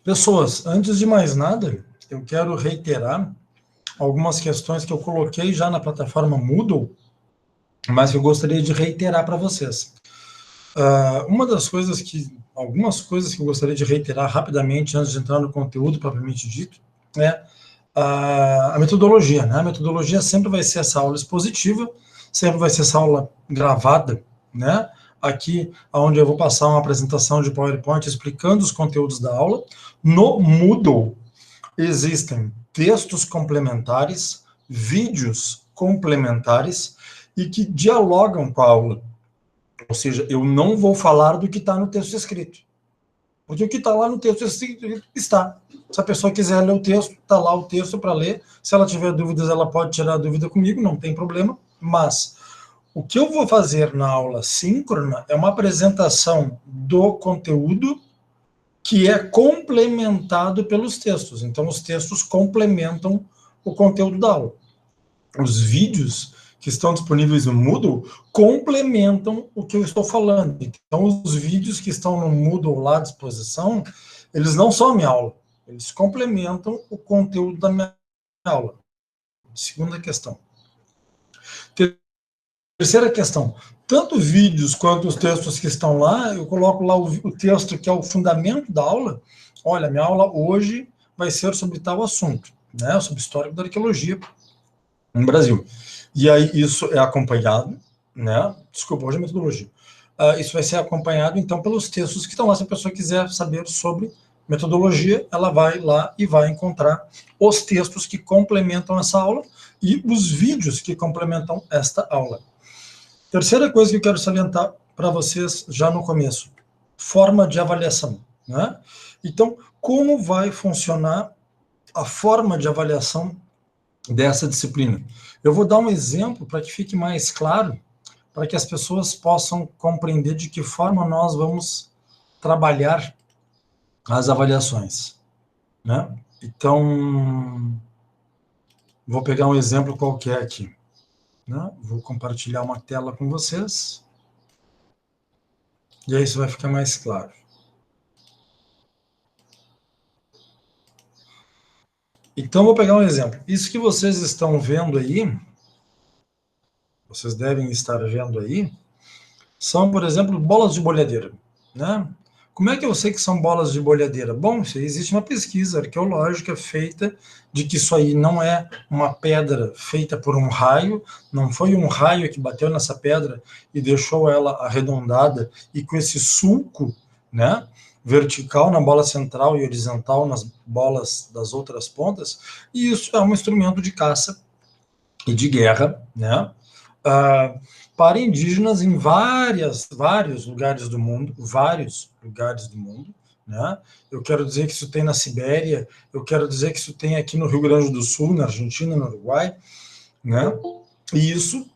Pessoas, antes de mais nada, eu quero reiterar algumas questões que eu coloquei já na plataforma Moodle, mas que eu gostaria de reiterar para vocês. Algumas coisas que eu gostaria de reiterar rapidamente antes de entrar no conteúdo propriamente dito, é a metodologia, né? A metodologia sempre vai ser essa aula expositiva, sempre vai ser essa aula gravada, né? Aqui, onde eu vou passar uma apresentação de PowerPoint explicando os conteúdos da aula. No Moodle, existem textos complementares, vídeos complementares e que dialogam com a aula. Ou seja, eu não vou falar do que está no texto escrito. Porque o que está lá no texto escrito está. Se a pessoa quiser ler o texto, está lá o texto para ler. Se ela tiver dúvidas, ela pode tirar a dúvida comigo, não tem problema. Mas o que eu vou fazer na aula síncrona é uma apresentação do conteúdo que é complementado pelos textos. Então, os textos complementam o conteúdo da aula. Os vídeos que estão disponíveis no Moodle complementam o que eu estou falando. Então, os vídeos que estão no Moodle lá à disposição, eles não são a minha aula, eles complementam o conteúdo da minha aula. Segunda questão. Terceira questão. Tanto vídeos quanto os textos que estão lá, eu coloco lá o texto que é o fundamento da aula. Olha, minha aula hoje vai ser sobre tal assunto, né? Sobre história da arqueologia no Brasil. E aí isso é acompanhado, né? Desculpa, hoje é metodologia. Isso vai ser acompanhado, então, pelos textos que estão lá. Se a pessoa quiser saber sobre metodologia, ela vai lá e vai encontrar os textos que complementam essa aula e os vídeos que complementam esta aula. Terceira coisa que eu quero salientar para vocês já no começo, forma de avaliação, né? Então, como vai funcionar a forma de avaliação dessa disciplina? Eu vou dar um exemplo para que fique mais claro, para que as pessoas possam compreender de que forma nós vamos trabalhar as avaliações, né? Então, vou pegar um exemplo qualquer aqui, né? Vou compartilhar uma tela com vocês, e aí isso vai ficar mais claro. Então, vou pegar um exemplo. Isso que vocês estão vendo aí, vocês devem estar vendo aí, são, por exemplo, bolas de bolhadeira, né? Como é que eu sei que são bolas de bolhadeira? Bom, existe uma pesquisa arqueológica feita de que isso aí não é uma pedra feita por um raio, não foi um raio que bateu nessa pedra e deixou ela arredondada e com esse sulco, né, vertical na bola central e horizontal nas bolas das outras pontas, e isso é um instrumento de caça e de guerra, né, para indígenas em vários lugares do mundo, né? Eu quero dizer que isso tem na Sibéria, eu quero dizer que isso tem aqui no Rio Grande do Sul, na Argentina, no Uruguai, né? E isso,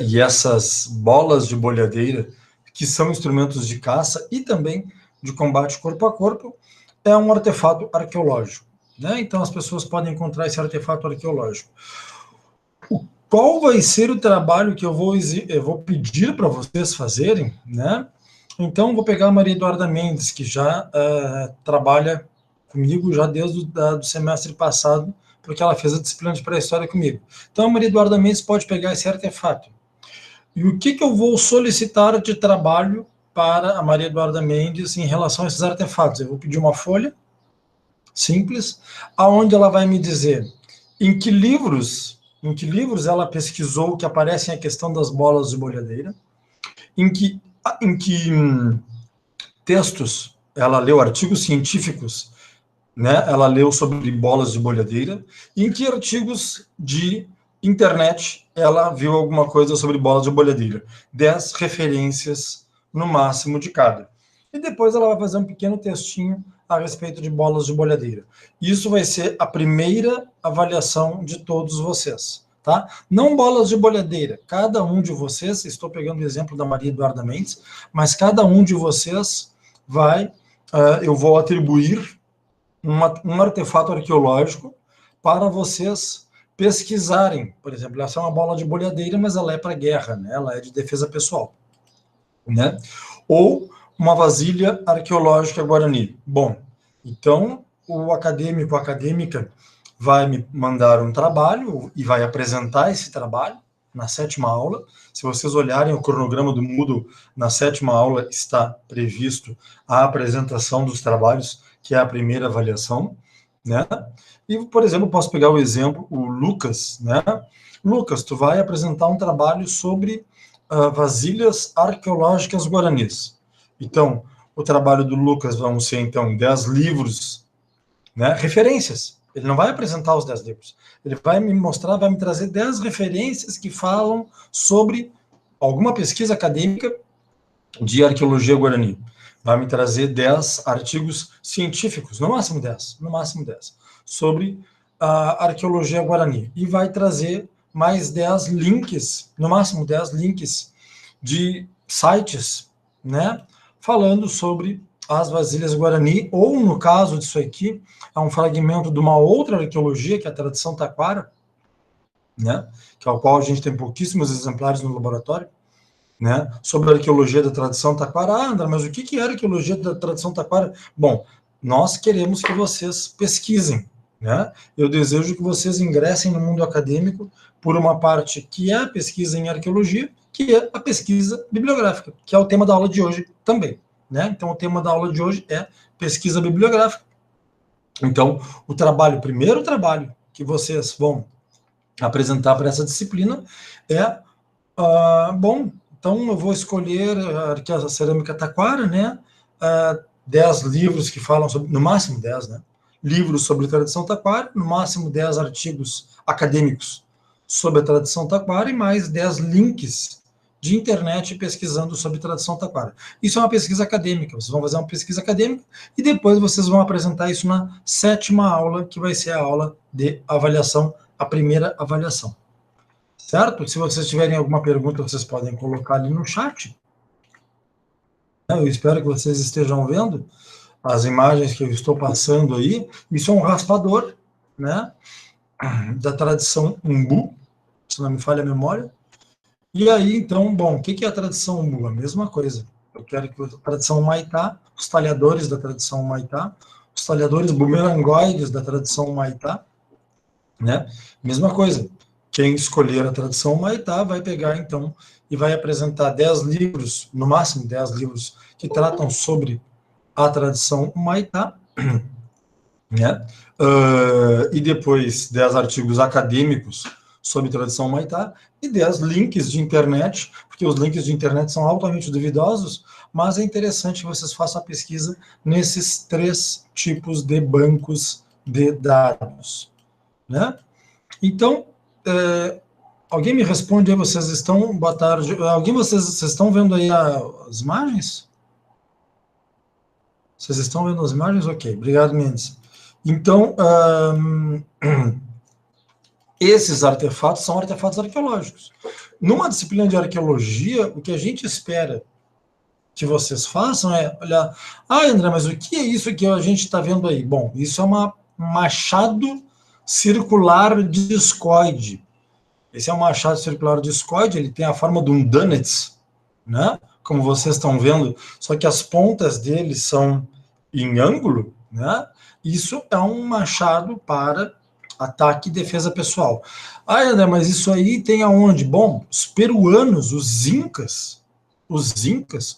e essas bolas de bolhadeira, que são instrumentos de caça e também de combate corpo a corpo, é um artefato arqueológico, né? Então as pessoas podem encontrar esse artefato arqueológico. Qual vai ser o trabalho que eu vou pedir para vocês fazerem, né? Então, vou pegar a Maria Eduarda Mendes, que já trabalha comigo já desde o semestre passado, porque ela fez a disciplina de pré-história comigo. Então, a Maria Eduarda Mendes pode pegar esse artefato. E o que eu vou solicitar de trabalho para a Maria Eduarda Mendes em relação a esses artefatos? Eu vou pedir uma folha simples, aonde ela vai me dizer em que livros ela pesquisou que aparecem a questão das bolas de bolhadeira, em que textos ela leu, artigos científicos, né, ela leu sobre bolas de bolhadeira, e em que artigos de internet ela viu alguma coisa sobre bolas de bolhadeira. 10 referências no máximo de cada. E depois ela vai fazer um pequeno textinho a respeito de bolas de bolhadeira. Isso vai ser a primeira avaliação de todos vocês, tá? Não bolas de bolhadeira. Cada um de vocês, estou pegando o exemplo da Maria Eduarda Mendes, mas cada um de vocês eu vou atribuir um artefato arqueológico para vocês pesquisarem. Por exemplo, essa é uma bola de bolhadeira, mas ela é para guerra, né? Ela é de defesa pessoal, né? Ou uma vasilha arqueológica guarani. Bom, Então, o acadêmico, a acadêmica, vai me mandar um trabalho e vai apresentar esse trabalho na 7ª aula. Se vocês olharem o cronograma do Moodle, na 7ª aula está previsto a apresentação dos trabalhos, que é a primeira avaliação, né? E, por exemplo, posso pegar o exemplo, o Lucas, né? Lucas, tu vai apresentar um trabalho sobre vasilhas arqueológicas guaranis. Então, o trabalho do Lucas vão ser, então, 10 livros, né, referências. Ele não vai apresentar os 10 livros. Ele vai me mostrar, vai me trazer 10 referências que falam sobre alguma pesquisa acadêmica de arqueologia guarani. Vai me trazer 10 artigos científicos, no máximo 10, sobre a arqueologia guarani. E vai trazer mais 10 links, no máximo 10 links de sites, né, falando sobre as vasilhas guarani, ou no caso disso aqui, é um fragmento de uma outra arqueologia, que é a tradição taquara, né, que é o qual a gente tem pouquíssimos exemplares no laboratório, né, sobre a arqueologia da tradição taquara. Ah, André, mas o que é a arqueologia da tradição taquara? Bom, nós queremos que vocês pesquisem, né? Eu desejo que vocês ingressem no mundo acadêmico por uma parte que é a pesquisa em arqueologia, que é a pesquisa bibliográfica, que é o tema da aula de hoje também, né? Então, o tema da aula de hoje é pesquisa bibliográfica. Então, o primeiro trabalho que vocês vão apresentar para essa disciplina é, bom, então eu vou escolher a cerâmica taquara, né? 10 livros que falam sobre, no máximo 10, né? Livros sobre tradição taquara, no máximo 10 artigos acadêmicos sobre a tradição taquara e mais 10 links de internet pesquisando sobre tradição taquara. Isso é uma pesquisa acadêmica, vocês vão fazer uma pesquisa acadêmica e depois vocês vão apresentar isso na 7ª aula, que vai ser a aula de avaliação, a primeira avaliação. Certo? Se vocês tiverem alguma pergunta, vocês podem colocar ali no chat. Eu espero que vocês estejam vendo as imagens que eu estou passando aí. Isso é um raspador, né, da tradição Umbu, se não me falha a memória. E aí, então, bom, o que é a tradição Umbu? A mesma coisa. Eu quero que a tradição Humaitá, os talhadores da tradição Humaitá, os talhadores bumerangoides da tradição Humaitá, né, mesma coisa. Quem escolher a tradição Humaitá vai pegar, então, e vai apresentar 10 livros, no máximo 10 livros, que tratam sobre a tradição Humaitá, né? E depois 10 artigos acadêmicos sobre tradição Humaitá e 10 links de internet, porque os links de internet são altamente duvidosos, mas é interessante que vocês façam a pesquisa nesses 3 tipos de bancos de dados, né? Então, alguém me responde aí, vocês estão, boa tarde, vocês estão vendo aí as imagens? Vocês estão vendo as imagens? Ok, obrigado, Mendes. Então, esses artefatos são artefatos arqueológicos. Numa disciplina de arqueologia, o que a gente espera que vocês façam é olhar, André, mas o que é isso que a gente está vendo aí? Bom, isso é um machado circular discoide. Esse é um machado circular discoide, ele tem a forma de um Donitz, né? Como vocês estão vendo, só que as pontas dele são em ângulo, né? Isso é um machado para ataque e defesa pessoal. André, mas isso aí tem aonde? Bom, os peruanos, os incas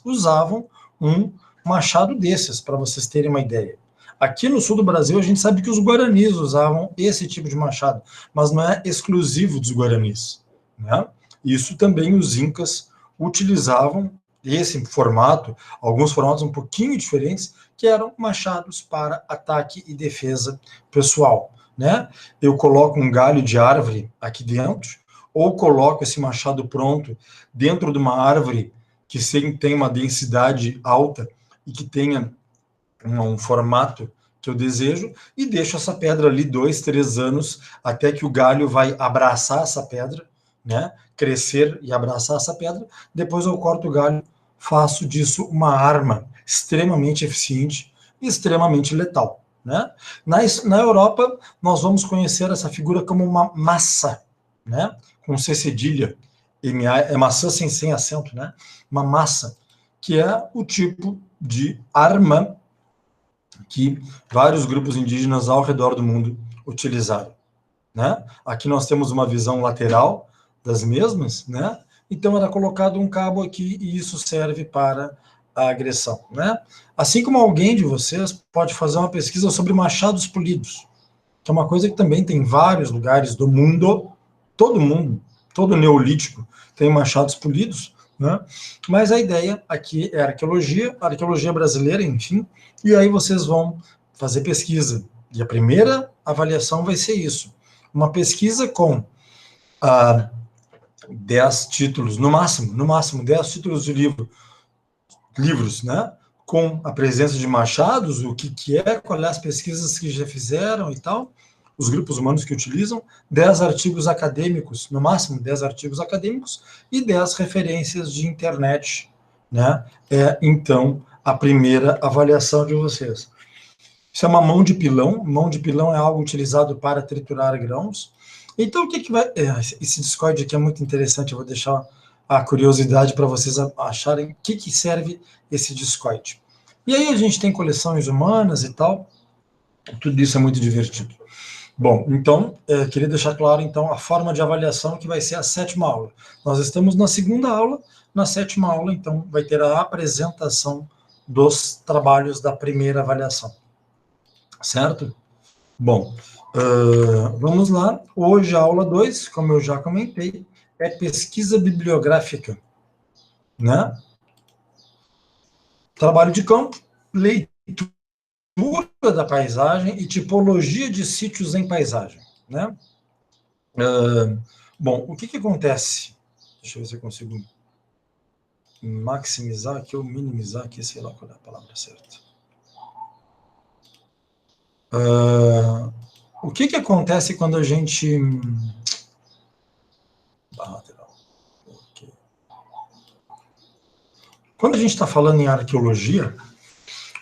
usavam um machado desses, para vocês terem uma ideia. Aqui no sul do Brasil, a gente sabe que os guaranis usavam esse tipo de machado, mas não é exclusivo dos guaranis, né? Isso também os incas utilizavam, esse formato, alguns formatos um pouquinho diferentes, que eram machados para ataque e defesa pessoal, né? Eu coloco um galho de árvore aqui dentro, ou coloco esse machado pronto dentro de uma árvore que tem uma densidade alta e que tenha um formato que eu desejo, e deixo essa pedra ali 2, 3 anos, até que o galho vai abraçar essa pedra, né? Crescer e abraçar essa pedra. Depois eu corto o galho, faço disso uma arma extremamente eficiente e extremamente letal, né? Na Europa, nós vamos conhecer essa figura como uma massa, né? Com C cedilha, é maçã sem acento, né? Uma massa, que é o tipo de arma que vários grupos indígenas ao redor do mundo utilizaram, né? Aqui nós temos uma visão lateral das mesmas, né? Então era colocado um cabo aqui e isso serve para a agressão, né? Assim como alguém de vocês pode fazer uma pesquisa sobre machados polidos, que é uma coisa que também tem em vários lugares do mundo, todo neolítico tem machados polidos, né? Mas a ideia aqui é a arqueologia brasileira, enfim, e aí vocês vão fazer pesquisa. E a primeira avaliação vai ser isso. Uma pesquisa com 10 títulos, no máximo 10 títulos de livros, né? Com a presença de machados, o que é, qual é as pesquisas que já fizeram e tal, os grupos humanos que utilizam, 10 artigos acadêmicos, no máximo 10 artigos acadêmicos, e 10 referências de internet, né? Então, a primeira avaliação de vocês. Isso é uma mão de pilão. Mão de pilão é algo utilizado para triturar grãos. Então, o que vai... esse discoide aqui é muito interessante, eu vou deixar a curiosidade para vocês acharem o que serve esse discoide. E aí a gente tem coleções humanas e tal, tudo isso é muito divertido. Bom, então, queria deixar claro, então, a forma de avaliação que vai ser a 7ª aula. Nós estamos na 2ª aula, na 7ª aula, então, vai ter a apresentação dos trabalhos da primeira avaliação. Certo? Bom, vamos lá. Hoje a aula 2, como eu já comentei, é pesquisa bibliográfica, né? Trabalho de campo, leitura da paisagem e tipologia de sítios em paisagem, né? Bom, o que acontece? Deixa eu ver se eu consigo maximizar aqui ou minimizar aqui, sei lá qual é a palavra certa. O que acontece quando a gente... Quando a gente está falando em arqueologia,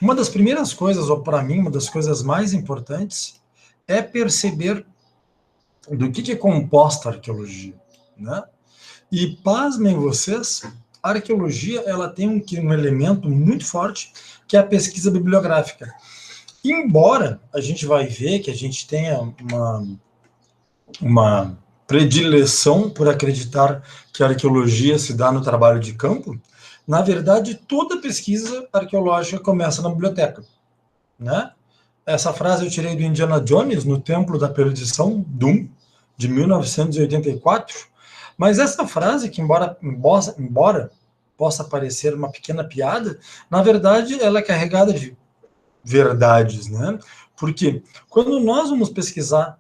uma das primeiras coisas, ou para mim, uma das coisas mais importantes, é perceber do que é composta a arqueologia, né? E pasmem vocês, a arqueologia ela tem um elemento muito forte, que é a pesquisa bibliográfica. Embora a gente vai ver que a gente tenha uma predileção por acreditar que a arqueologia se dá no trabalho de campo, na verdade, toda pesquisa arqueológica começa na biblioteca, né? Essa frase eu tirei do Indiana Jones, no Templo da Perdição, Doom, de 1984, mas essa frase, que embora possa parecer uma pequena piada, na verdade ela é carregada de verdades, né? Porque quando nós vamos pesquisar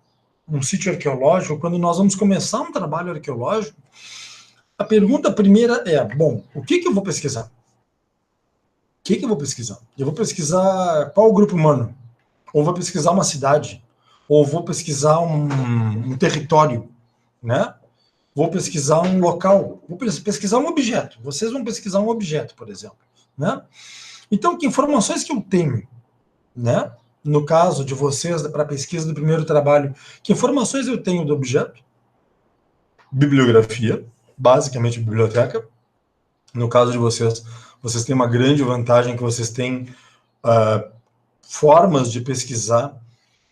um sítio arqueológico, quando nós vamos começar um trabalho arqueológico, a pergunta primeira é, bom, o que eu vou pesquisar? O que eu vou pesquisar? Eu vou pesquisar qual grupo humano? Ou vou pesquisar uma cidade? Ou vou pesquisar um território, né? Vou pesquisar um local, vou pesquisar um objeto. Vocês vão pesquisar um objeto, por exemplo, né? Então, que informações que eu tenho, né? No caso de vocês, para a pesquisa do primeiro trabalho, que informações eu tenho do objeto? Bibliografia, basicamente biblioteca. No caso de vocês, vocês têm uma grande vantagem que vocês têm formas de pesquisar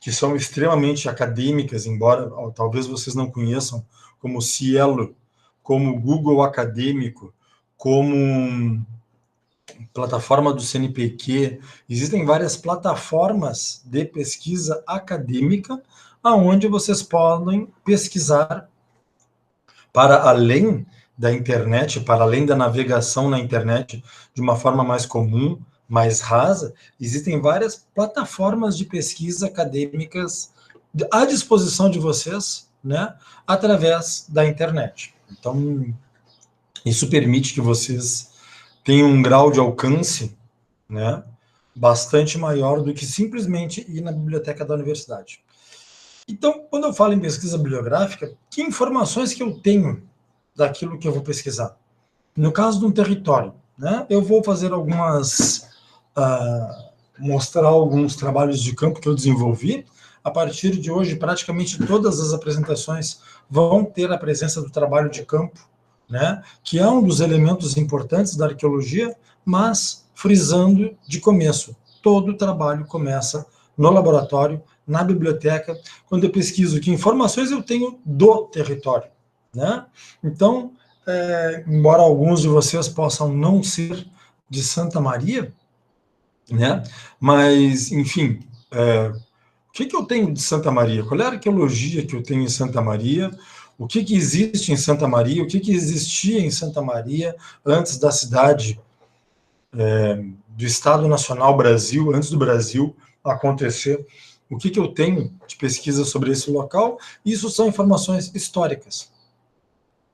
que são extremamente acadêmicas, embora talvez vocês não conheçam, como Cielo, como Google Acadêmico, como plataforma do CNPq. Existem várias plataformas de pesquisa acadêmica aonde vocês podem pesquisar para além da internet, para além da navegação na internet de uma forma mais comum, mais rasa. Existem várias plataformas de pesquisa acadêmicas à disposição de vocês, né, através da internet. Então, isso permite que vocês tenham um grau de alcance, né, bastante maior do que simplesmente ir na biblioteca da universidade. Então, quando eu falo em pesquisa bibliográfica, que informações que eu tenho daquilo que eu vou pesquisar? No caso de um território, né, eu vou fazer mostrar alguns trabalhos de campo que eu desenvolvi. A partir de hoje, praticamente todas as apresentações vão ter a presença do trabalho de campo, né, que é um dos elementos importantes da arqueologia, mas frisando de começo, todo o trabalho começa no laboratório, na biblioteca, quando eu pesquiso que informações eu tenho do território, né? Então, embora alguns de vocês possam não ser de Santa Maria, né? Mas, enfim, o que eu tenho de Santa Maria? Qual é a arqueologia que eu tenho em Santa Maria? O que existe em Santa Maria? O que existia em Santa Maria antes da cidade, do Estado Nacional Brasil, antes do Brasil acontecer? O que eu tenho de pesquisa sobre esse local? Isso são informações históricas,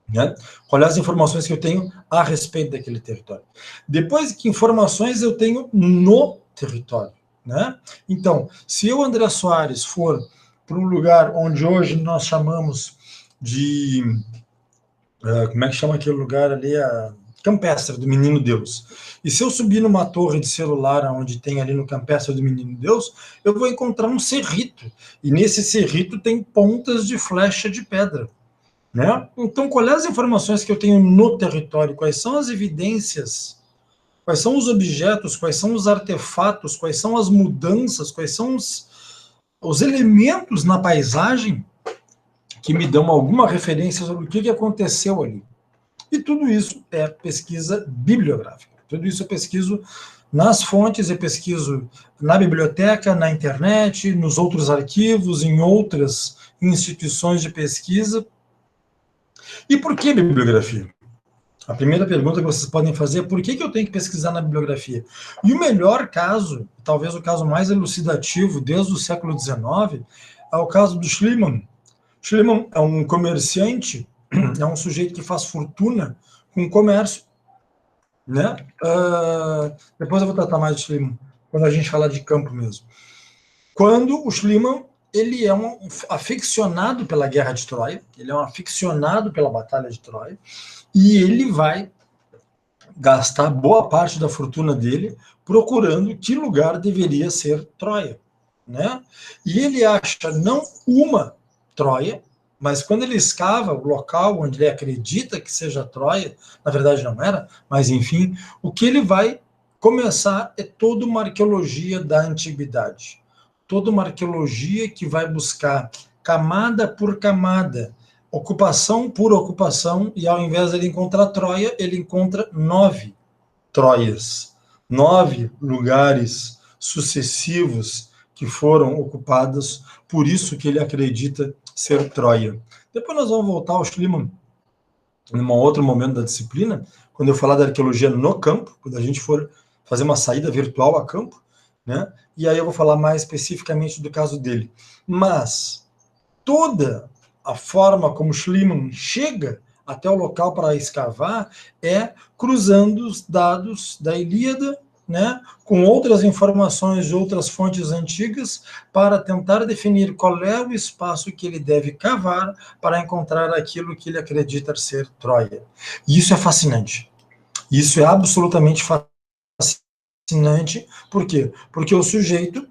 né? Quais as informações que eu tenho a respeito daquele território? Depois, que informações eu tenho no território, né? Então, se eu, André Soares, for para um lugar onde hoje nós chamamos de... como é que chama aquele lugar ali? A Campestre do Menino Deus. E se eu subir numa torre de celular onde tem ali no Campestre do Menino Deus, eu vou encontrar um cerrito. E nesse cerrito tem pontas de flecha de pedra, né? Então, quais as informações que eu tenho no território? Quais são as evidências? Quais são os objetos? Quais são os artefatos? Quais são as mudanças? Quais são os elementos na paisagem que me dão alguma referência sobre o que aconteceu ali? E tudo isso é pesquisa bibliográfica. Tudo isso eu pesquiso nas fontes, eu pesquiso na biblioteca, na internet, nos outros arquivos, em outras instituições de pesquisa. E por que bibliografia? A primeira pergunta que vocês podem fazer é por que eu tenho que pesquisar na bibliografia? E o melhor caso, talvez o caso mais elucidativo desde o século XIX, é o caso do Schliemann. Schliemann é um comerciante, é um sujeito que faz fortuna com comércio, né? Depois eu vou tratar mais de Schliemann, quando a gente falar de campo mesmo. Quando o Schliemann, ele é um aficionado pela Guerra de Troia, ele é um aficionado pela Batalha de Troia, e ele vai gastar boa parte da fortuna dele procurando que lugar deveria ser Troia, né? E ele acha não uma Troia, mas quando ele escava o local onde ele acredita que seja Troia, na verdade não era, mas enfim, o que ele vai começar é toda uma arqueologia da antiguidade, toda uma arqueologia que vai buscar camada por camada, ocupação por ocupação, e ao invés de ele encontrar Troia, ele encontra 9 Troias, 9 lugares sucessivos que foram ocupados, por isso que ele acredita ser Troia. Depois nós vamos voltar ao Schliemann, em um outro momento da disciplina, quando eu falar da arqueologia no campo, quando a gente for fazer uma saída virtual a campo, né? E aí eu vou falar mais especificamente do caso dele. Mas toda a forma como Schliemann chega até o local para escavar é cruzando os dados da Ilíada, né, com outras informações de outras fontes antigas, para tentar definir qual é o espaço que ele deve cavar para encontrar aquilo que ele acredita ser Troia. E isso é fascinante. Isso é absolutamente fascinante. Por quê? Porque o sujeito,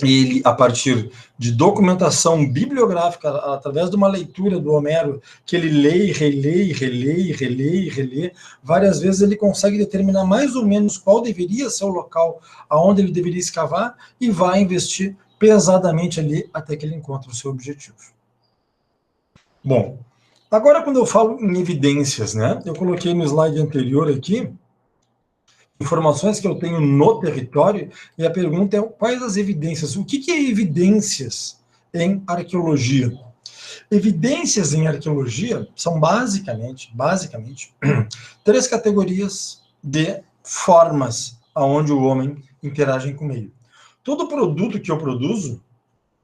ele, a partir de documentação bibliográfica, através de uma leitura do Homero, que ele lê, relê, várias vezes ele consegue determinar mais ou menos qual deveria ser o local aonde ele deveria escavar e vai investir pesadamente ali até que ele encontre o seu objetivo. Bom, agora quando eu falo em evidências, né, eu coloquei no slide anterior aqui, informações que eu tenho no território, e a pergunta é quais as evidências? O que é evidências em arqueologia? Evidências em arqueologia são basicamente 3 categorias de formas aonde o homem interage com o meio. Todo produto que eu produzo,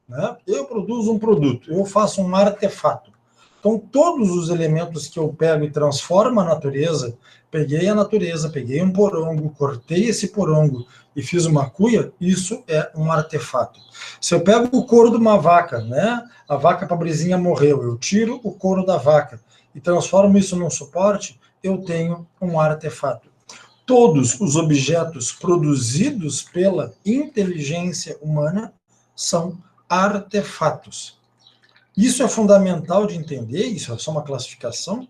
né, eu produzo um produto, eu faço um artefato. Então, todos os elementos que eu pego e transformo a natureza, peguei a natureza, peguei um porongo, cortei esse porongo e fiz uma cuia, isso é um artefato. Se eu pego o couro de uma vaca, né, a vaca pobrezinha morreu, eu tiro o couro da vaca e transformo isso num suporte, eu tenho um artefato. Todos os objetos produzidos pela inteligência humana são artefatos. Isso é fundamental de entender, isso é só uma classificação,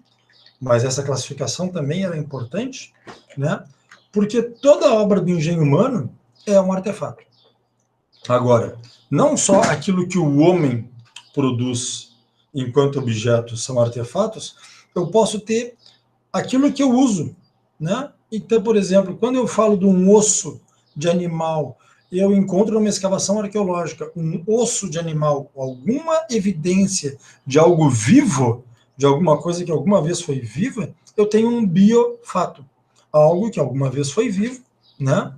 mas essa classificação também é importante, né? Porque toda obra do engenho humano, é um artefato. Agora, não só aquilo que o homem produz enquanto objetos são artefatos, eu posso ter aquilo que eu uso, né? Então, por exemplo, quando eu falo de um osso de animal, eu encontro numa escavação arqueológica um osso de animal, alguma evidência de algo vivo, de alguma coisa que alguma vez foi viva, eu tenho um biofato, algo que alguma vez foi vivo, né?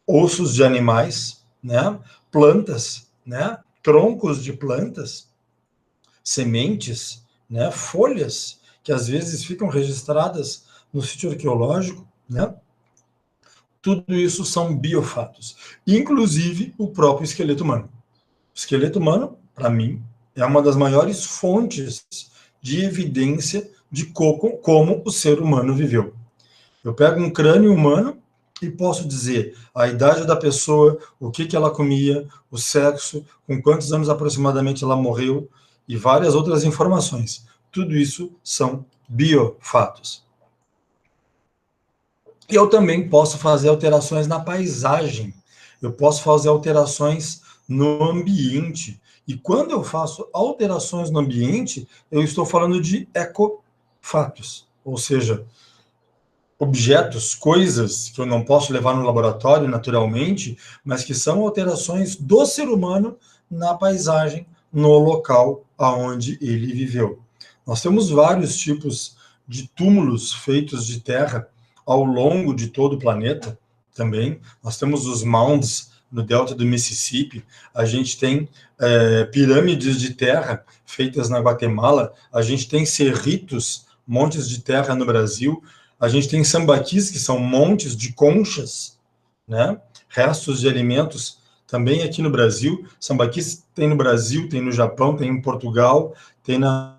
Ossos de animais, né? Plantas, né? Troncos de plantas, sementes, né? Folhas que às vezes ficam registradas no sítio arqueológico, né? Tudo isso são biofatos, inclusive o próprio esqueleto humano. O esqueleto humano, para mim, é uma das maiores fontes de evidência de como o ser humano viveu. Eu pego um crânio humano e posso dizer a idade da pessoa, o que ela comia, o sexo, com quantos anos aproximadamente ela morreu e várias outras informações. Tudo isso são biofatos. E eu também posso fazer alterações na paisagem, eu posso fazer alterações no ambiente. E quando eu faço alterações no ambiente, eu estou falando de ecofatos, ou seja, objetos, coisas que eu não posso levar no laboratório naturalmente, mas que são alterações do ser humano na paisagem, no local aonde ele viveu. Nós temos vários tipos de túmulos feitos de terra ao longo de todo o planeta também. Nós temos os mounds no delta do Mississippi, a gente tem pirâmides de terra feitas na Guatemala, a gente tem cerritos, montes de terra no Brasil, a gente tem sambaquis, que são montes de conchas, né? Restos de alimentos também aqui no Brasil. Sambaquis tem no Brasil, tem no Japão, tem em Portugal, tem na...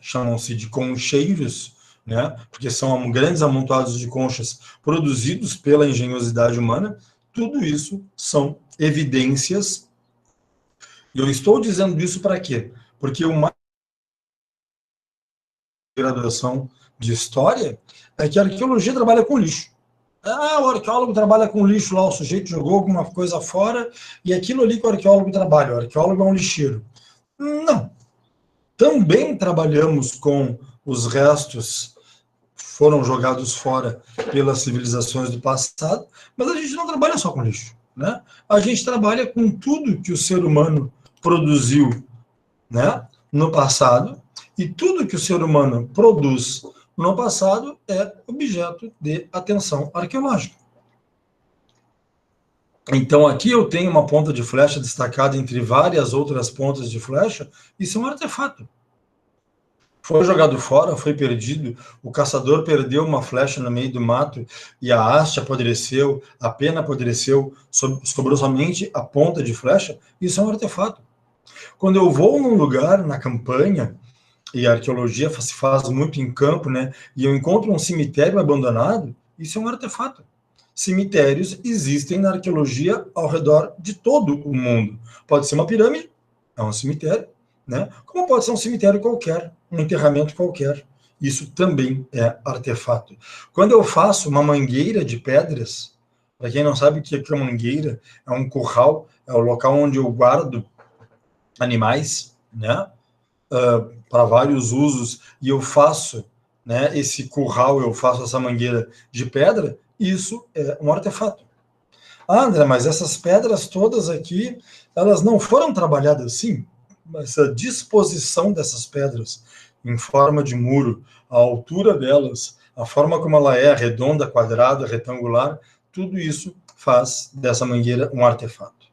chamam-se de concheiros, né? Porque são grandes amontoados de conchas produzidos pela engenhosidade humana. Tudo isso são evidências. E eu estou dizendo isso para quê? Porque uma graduação de história é que a arqueologia trabalha com lixo. Ah, o arqueólogo trabalha com lixo lá, o sujeito jogou alguma coisa fora e aquilo ali que o arqueólogo trabalha. O arqueólogo é um lixeiro. Não. Também trabalhamos com os restos foram jogados fora pelas civilizações do passado, mas a gente não trabalha só com lixo, né? A gente trabalha com tudo que o ser humano produziu, né, no passado, e tudo que o ser humano produz no passado é objeto de atenção arqueológica. Então, aqui eu tenho uma ponta de flecha destacada entre várias outras pontas de flecha, isso é um artefato. Foi jogado fora, foi perdido, o caçador perdeu uma flecha no meio do mato e a haste apodreceu, a pena apodreceu, sobrou somente a ponta de flecha, isso é um artefato. Quando eu vou num lugar, na campanha, e a arqueologia se faz muito em campo, né? E eu encontro um cemitério abandonado, isso é um artefato. Cemitérios existem na arqueologia ao redor de todo o mundo. Pode ser uma pirâmide, é um cemitério, né? Como pode ser um cemitério qualquer, um enterramento qualquer. Isso também é artefato. Quando eu faço uma mangueira de pedras, para quem não sabe o que é uma mangueira, é um curral, é o local onde eu guardo animais, né? Para vários usos, e eu faço, né, esse curral, eu faço essa mangueira de pedra, isso é um artefato. Ah, André, mas essas pedras todas aqui, elas não foram trabalhadas assim? Essa disposição dessas pedras em forma de muro, a altura delas, a forma como ela é, redonda, quadrada, retangular, tudo isso faz dessa mangueira um artefato.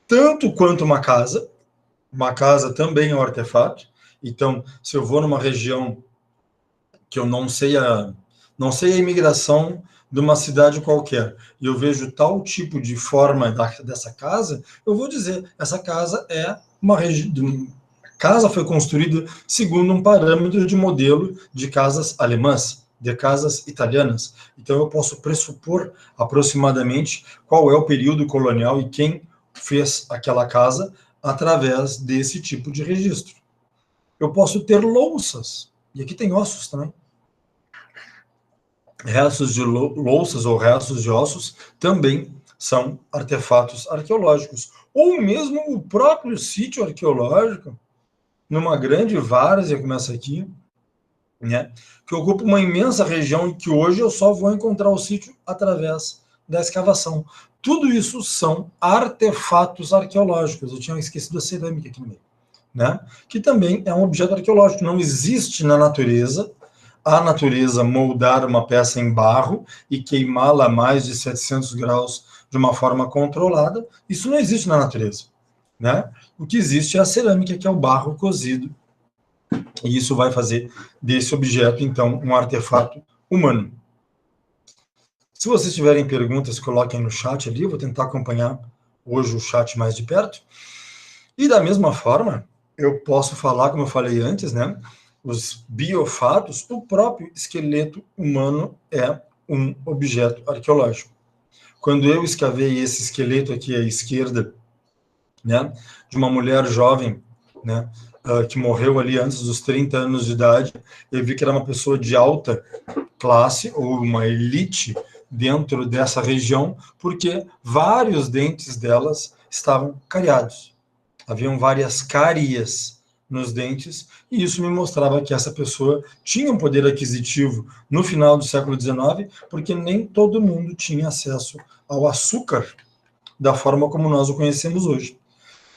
Tanto quanto uma casa também é um artefato. Então, se eu vou numa região que eu não sei a imigração de uma cidade qualquer, e eu vejo tal tipo de forma dessa casa, eu vou dizer, essa casa é uma região. A casa foi construída segundo um parâmetro de modelo de casas alemãs, de casas italianas. Então, eu posso pressupor aproximadamente qual é o período colonial e quem fez aquela casa através desse tipo de registro. Eu posso ter louças, e aqui tem ossos também. restos de louças ou restos de ossos também são artefatos arqueológicos. Ou mesmo o próprio sítio arqueológico, numa grande várzea, como essa aqui, né, que ocupa uma imensa região e que hoje eu só vou encontrar o sítio através da escavação. Tudo isso são artefatos arqueológicos. Eu tinha esquecido a cerâmica aqui no meio, né, que também é um objeto arqueológico. Não existe na natureza a natureza moldar uma peça em barro e queimá-la a mais de 700 graus de uma forma controlada. Isso não existe na natureza, né? O que existe é a cerâmica, que é o barro cozido, e isso vai fazer desse objeto, então, um artefato humano. Se vocês tiverem perguntas, coloquem no chat ali, eu vou tentar acompanhar hoje o chat mais de perto. E da mesma forma, eu posso falar, como eu falei antes, né? Os biofatos, o próprio esqueleto humano é um objeto arqueológico. Quando eu escavei esse esqueleto aqui à esquerda, né, de uma mulher jovem, né, que morreu ali antes dos 30 anos de idade, eu vi que era uma pessoa de alta classe, ou uma elite dentro dessa região, porque vários dentes delas estavam cariados. Haviam várias cárias nos dentes, e isso me mostrava que essa pessoa tinha um poder aquisitivo no final do século XIX, porque nem todo mundo tinha acesso ao açúcar da forma como nós o conhecemos hoje.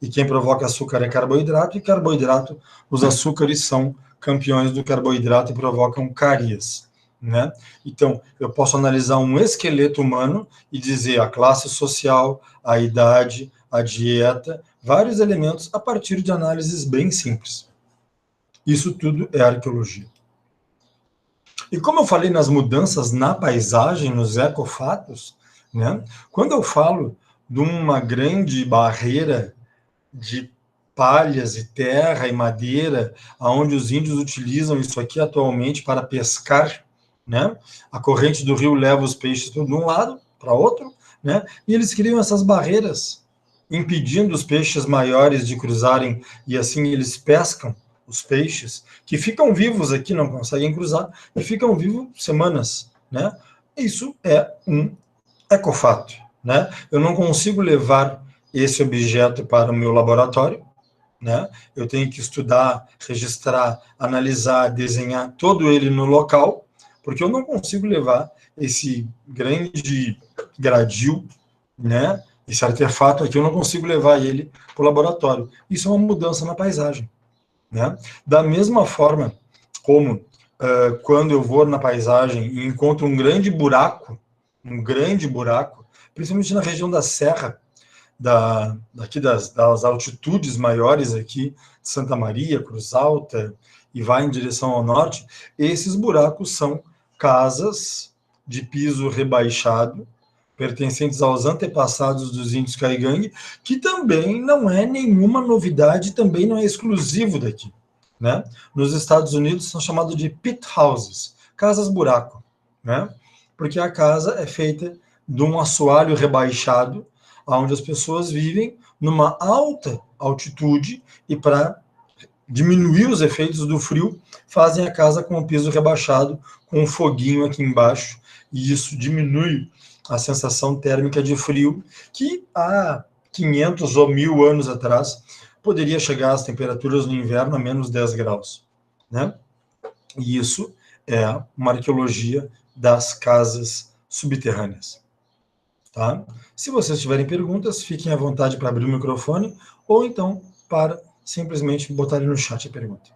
E quem provoca açúcar é carboidrato, e carboidrato, os açúcares são campeões do carboidrato e provocam cáries, né? Então, eu posso analisar um esqueleto humano e dizer a classe social, a idade, a dieta, vários elementos a partir de análises bem simples. Isso tudo é arqueologia. E como eu falei nas mudanças na paisagem, nos ecofatos, né? Quando eu falo de uma grande barreira de palhas e terra e madeira, aonde os índios utilizam isso aqui atualmente para pescar, né? A corrente do rio leva os peixes de um lado para outro, né? E eles criam essas barreiras, impedindo os peixes maiores de cruzarem, e assim eles pescam os peixes, que ficam vivos aqui, não conseguem cruzar, e ficam vivos semanas, né? Isso é um ecofato, né? Eu não consigo levar esse objeto para o meu laboratório, né? Eu tenho que estudar, registrar, analisar, desenhar todo ele no local, porque eu não consigo levar esse grande gradil, né? Esse artefato aqui, eu não consigo levar ele para o laboratório. Isso é uma mudança na paisagem, né? Da mesma forma como quando eu vou na paisagem e encontro um grande buraco, principalmente na região da Serra, daqui das altitudes maiores aqui, de Santa Maria, Cruz Alta, e vai em direção ao norte, esses buracos são casas de piso rebaixado, pertencentes aos antepassados dos índios Caigangue, que também não é nenhuma novidade, também não é exclusivo daqui, né? Nos Estados Unidos são chamados de pit houses, casas buraco, né? Porque a casa é feita de um assoalho rebaixado, onde as pessoas vivem numa alta altitude e para diminuir os efeitos do frio, fazem a casa com o piso rebaixado, com um foguinho aqui embaixo, e isso diminui a sensação térmica de frio, que há 500 ou 1000 anos atrás poderia chegar às temperaturas no inverno a menos 10 graus, né? E isso é uma arqueologia das casas subterrâneas. Tá? Se vocês tiverem perguntas, fiquem à vontade para abrir o microfone ou então para simplesmente botarem no chat a pergunta.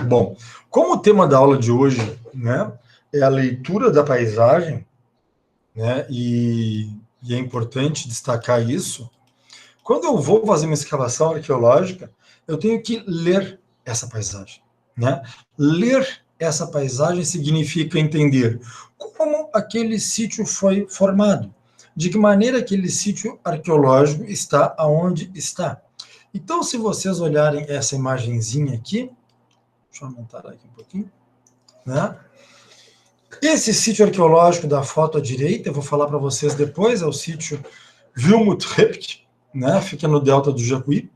Bom, como o tema da aula de hoje, né, é a leitura da paisagem, né, e é importante destacar isso, quando eu vou fazer uma escavação arqueológica, eu tenho que ler essa paisagem, né? Ler essa paisagem significa entender como aquele sítio foi formado, de que maneira aquele sítio arqueológico está aonde está. Então, se vocês olharem essa imagenzinha aqui, deixa eu aumentar aqui um pouquinho, né? Esse sítio arqueológico da foto à direita, eu vou falar para vocês depois, é o sítio Wilmut-Repke, né? Fica no delta do Jacuí.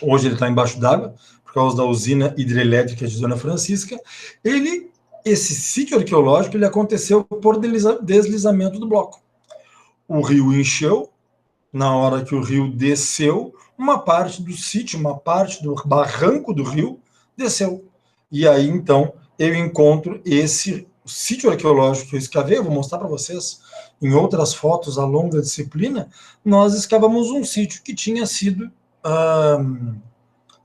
Hoje ele está embaixo d'água, por causa da usina hidrelétrica de Dona Francisca. Ele esse sítio arqueológico ele aconteceu por deslizamento do bloco. O rio encheu, na hora que o rio desceu, uma parte do sítio, uma parte do barranco do rio desceu. E aí, então, eu encontro esse sítio arqueológico que eu escavei, eu vou mostrar para vocês em outras fotos a longa disciplina. Nós escavamos um sítio que tinha sido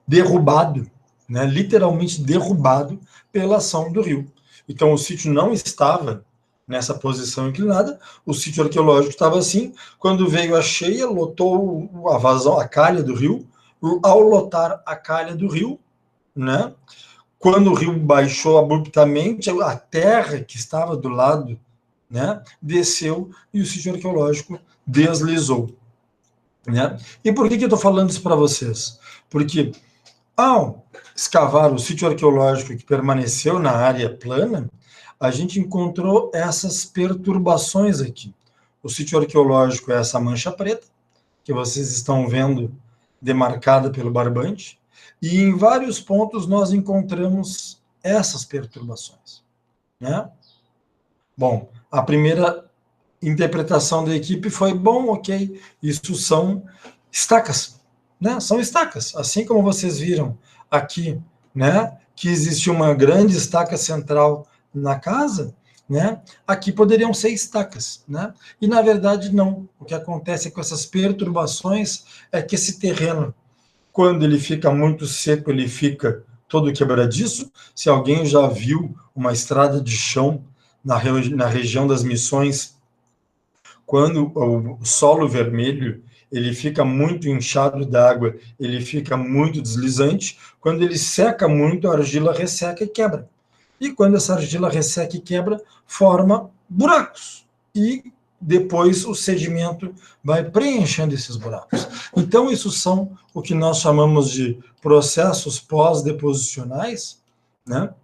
derrubado, né, literalmente derrubado pela ação do rio. Então, o sítio não estava nessa posição inclinada, o sítio arqueológico estava assim, quando veio a cheia, lotou a vazão, a calha do rio, ao lotar a calha do rio, né, quando o rio baixou abruptamente, a terra que estava do lado, né, desceu e o sítio arqueológico deslizou. Né? E por que eu estou falando isso para vocês? Porque ao escavar o sítio arqueológico que permaneceu na área plana, a gente encontrou essas perturbações aqui. O sítio arqueológico é essa mancha preta, que vocês estão vendo demarcada pelo barbante, e em vários pontos nós encontramos essas perturbações. Né? Bom, a primeira interpretação da equipe foi, bom, ok, isso são estacas, né? São estacas, assim como vocês viram aqui, né? Que existe uma grande estaca central na casa, né? Aqui poderiam ser estacas, né? E na verdade não. O que acontece com essas perturbações é que esse terreno, quando ele fica muito seco, ele fica todo quebradiço. Se alguém já viu uma estrada de chão na região das Missões, quando o solo vermelho ele fica muito inchado d'água, ele fica muito deslizante. Quando ele seca muito, a argila resseca e quebra. E quando essa argila resseca e quebra, forma buracos. E depois o sedimento vai preenchendo esses buracos. Então, isso são o que nós chamamos de processos pós-deposicionais, né?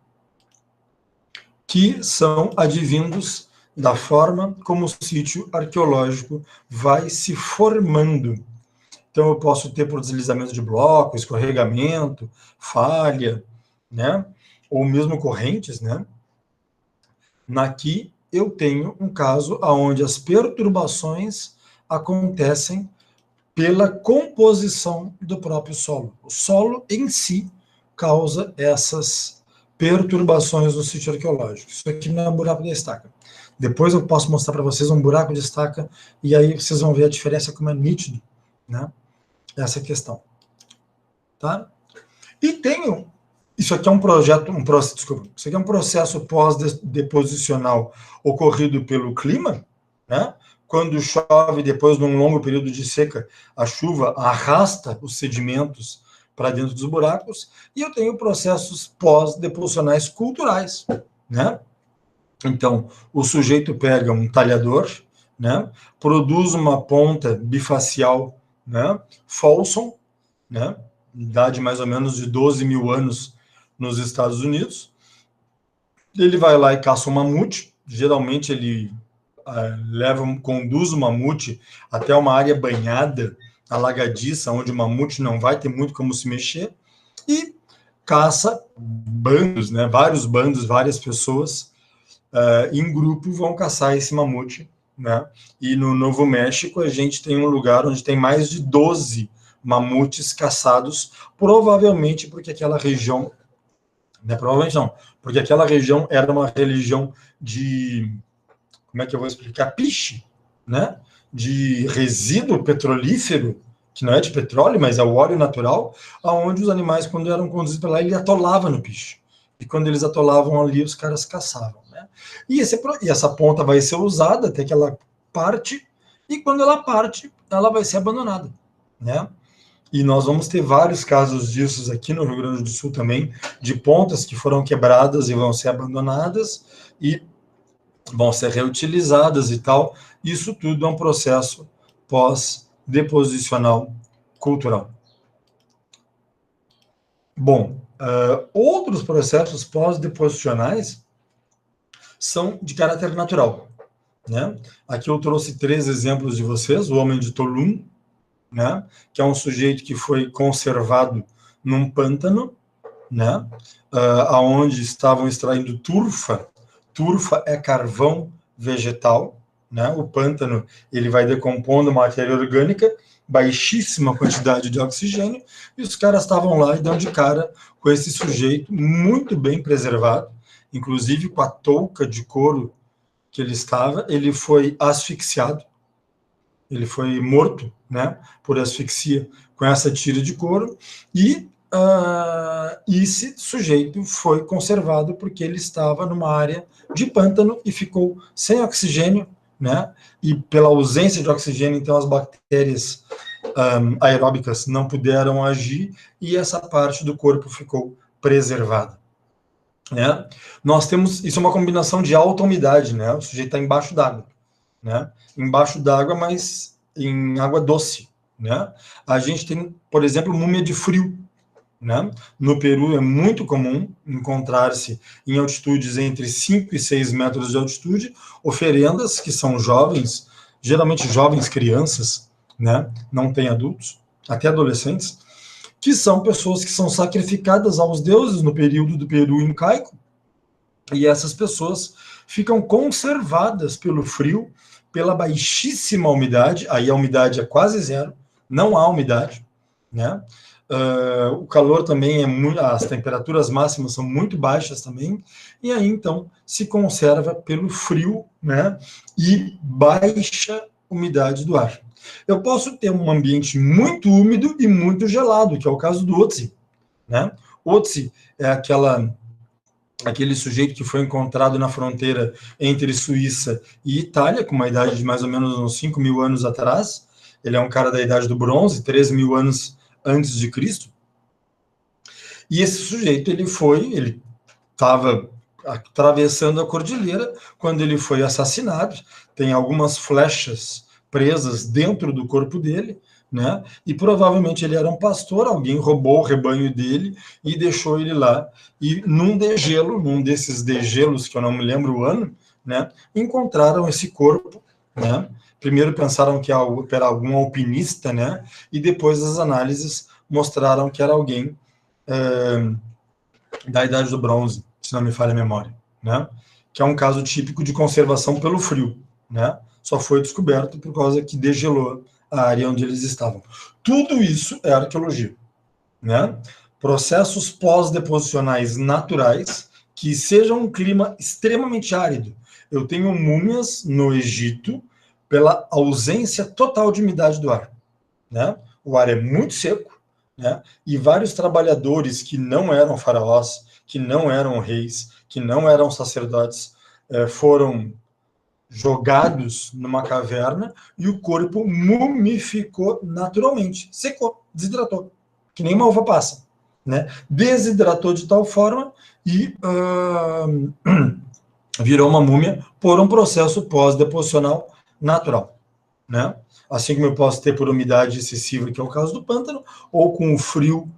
Que são advindos da forma como o sítio arqueológico vai se formando. Então, eu posso ter por deslizamento de bloco, escorregamento, falha, né? Ou mesmo correntes, né? Aqui eu tenho um caso onde as perturbações acontecem pela composição do próprio solo. O solo em si causa essas perturbações no sítio arqueológico. Isso aqui não é um buraco de estaca. Depois eu posso mostrar para vocês um buraco de estaca e aí vocês vão ver a diferença como é nítido, né? Essa questão. Tá? E tenho, isso aqui é um isso aqui é um processo pós-deposicional ocorrido pelo clima, né? Quando chove, depois de um longo período de seca, a chuva arrasta os sedimentos para dentro dos buracos, e eu tenho processos pós-deposicionais culturais, né? Então, o sujeito pega um talhador, né? Produz uma ponta bifacial, né? Folsom, né? Idade mais ou menos de 12 mil anos nos Estados Unidos. Ele vai lá e caça um mamute, geralmente ele conduz o mamute até uma área banhada, alagadiça, onde o mamute não vai ter muito como se mexer, e caça bandos, né, vários bandos, várias pessoas em grupo vão caçar esse mamute, né? E no Novo México a gente tem um lugar onde tem mais de 12 mamutes caçados, provavelmente porque aquela região, né, provavelmente não, porque aquela região era uma religião de, como é que eu vou explicar? Piche, né? De resíduo petrolífero, que não é de petróleo, mas é o óleo natural, aonde os animais, quando eram conduzidos para lá, ele atolava no piche. E quando eles atolavam ali, os caras caçavam, né? E essa ponta vai ser usada até que ela parte, e quando ela parte, ela vai ser abandonada, né? E nós vamos ter vários casos disso aqui no Rio Grande do Sul também, de pontas que foram quebradas e vão ser abandonadas, e vão ser reutilizadas e tal. Isso tudo é um processo pós-deposicional cultural. Bom, outros processos pós-deposicionais são de caráter natural, né? Aqui eu trouxe 3 exemplos de vocês. O homem de Tulum, né? Que é um sujeito que foi conservado num pântano, né, aonde estavam extraindo turfa. Turfa é carvão vegetal, né? O pântano ele vai decompondo matéria orgânica, baixíssima quantidade de oxigênio, e os caras estavam lá e dando de cara com esse sujeito muito bem preservado, inclusive com a touca de couro que ele estava, ele foi asfixiado, ele foi morto, né, por asfixia com essa tira de couro, e esse sujeito foi conservado porque ele estava numa área de pântano e ficou sem oxigênio, né, e pela ausência de oxigênio, então as bactérias aeróbicas não puderam agir e essa parte do corpo ficou preservada, né. Nós temos, isso é uma combinação de alta umidade, né, o sujeito está embaixo d'água, né, embaixo d'água, mas em água doce, né. A gente tem, por exemplo, múmia de frio, né? No Peru é muito comum encontrar-se em altitudes entre 5 e 6 metros de altitude, oferendas que são jovens, geralmente jovens crianças, né? Não tem adultos, até adolescentes, que são pessoas que são sacrificadas aos deuses no período do Peru incaico, e essas pessoas ficam conservadas pelo frio, pela baixíssima umidade, aí a umidade é quase zero, não há umidade, né? O calor também é muito, as temperaturas máximas são muito baixas também, e aí então se conserva pelo frio, né, e baixa umidade do ar. Eu posso ter um ambiente muito úmido e muito gelado, que é o caso do Otzi, né? Otzi é aquele sujeito que foi encontrado na fronteira entre Suíça e Itália, com uma idade de mais ou menos uns 5 mil anos atrás. Ele é um cara da idade do bronze, 13 mil anos antes de Cristo. E esse sujeito, ele estava atravessando a cordilheira quando ele foi assassinado. Tem algumas flechas presas dentro do corpo dele, né? E provavelmente ele era um pastor, alguém roubou o rebanho dele e deixou ele lá. E num degelo, num desses degelos que eu não me lembro o ano, né? Encontraram esse corpo, né? Primeiro pensaram que era algum alpinista, né? E depois as análises mostraram que era alguém da Idade do Bronze, se não me falha a memória, né? Que é um caso típico de conservação pelo frio, né? Só foi descoberto por causa que degelou a área onde eles estavam. Tudo isso é arqueologia, né? Processos pós-deposicionais naturais que sejam um clima extremamente árido. Eu tenho múmias no Egito pela ausência total de umidade do ar, né? O ar é muito seco, né? E vários trabalhadores que não eram faraós, que não eram reis, que não eram sacerdotes, foram jogados numa caverna e o corpo mumificou naturalmente, secou, desidratou, que nem uma uva passa, né? Desidratou de tal forma e virou uma múmia por um processo pós-deposicional natural, né? Assim como eu posso ter por umidade excessiva, que é o caso do pântano, ou com o frio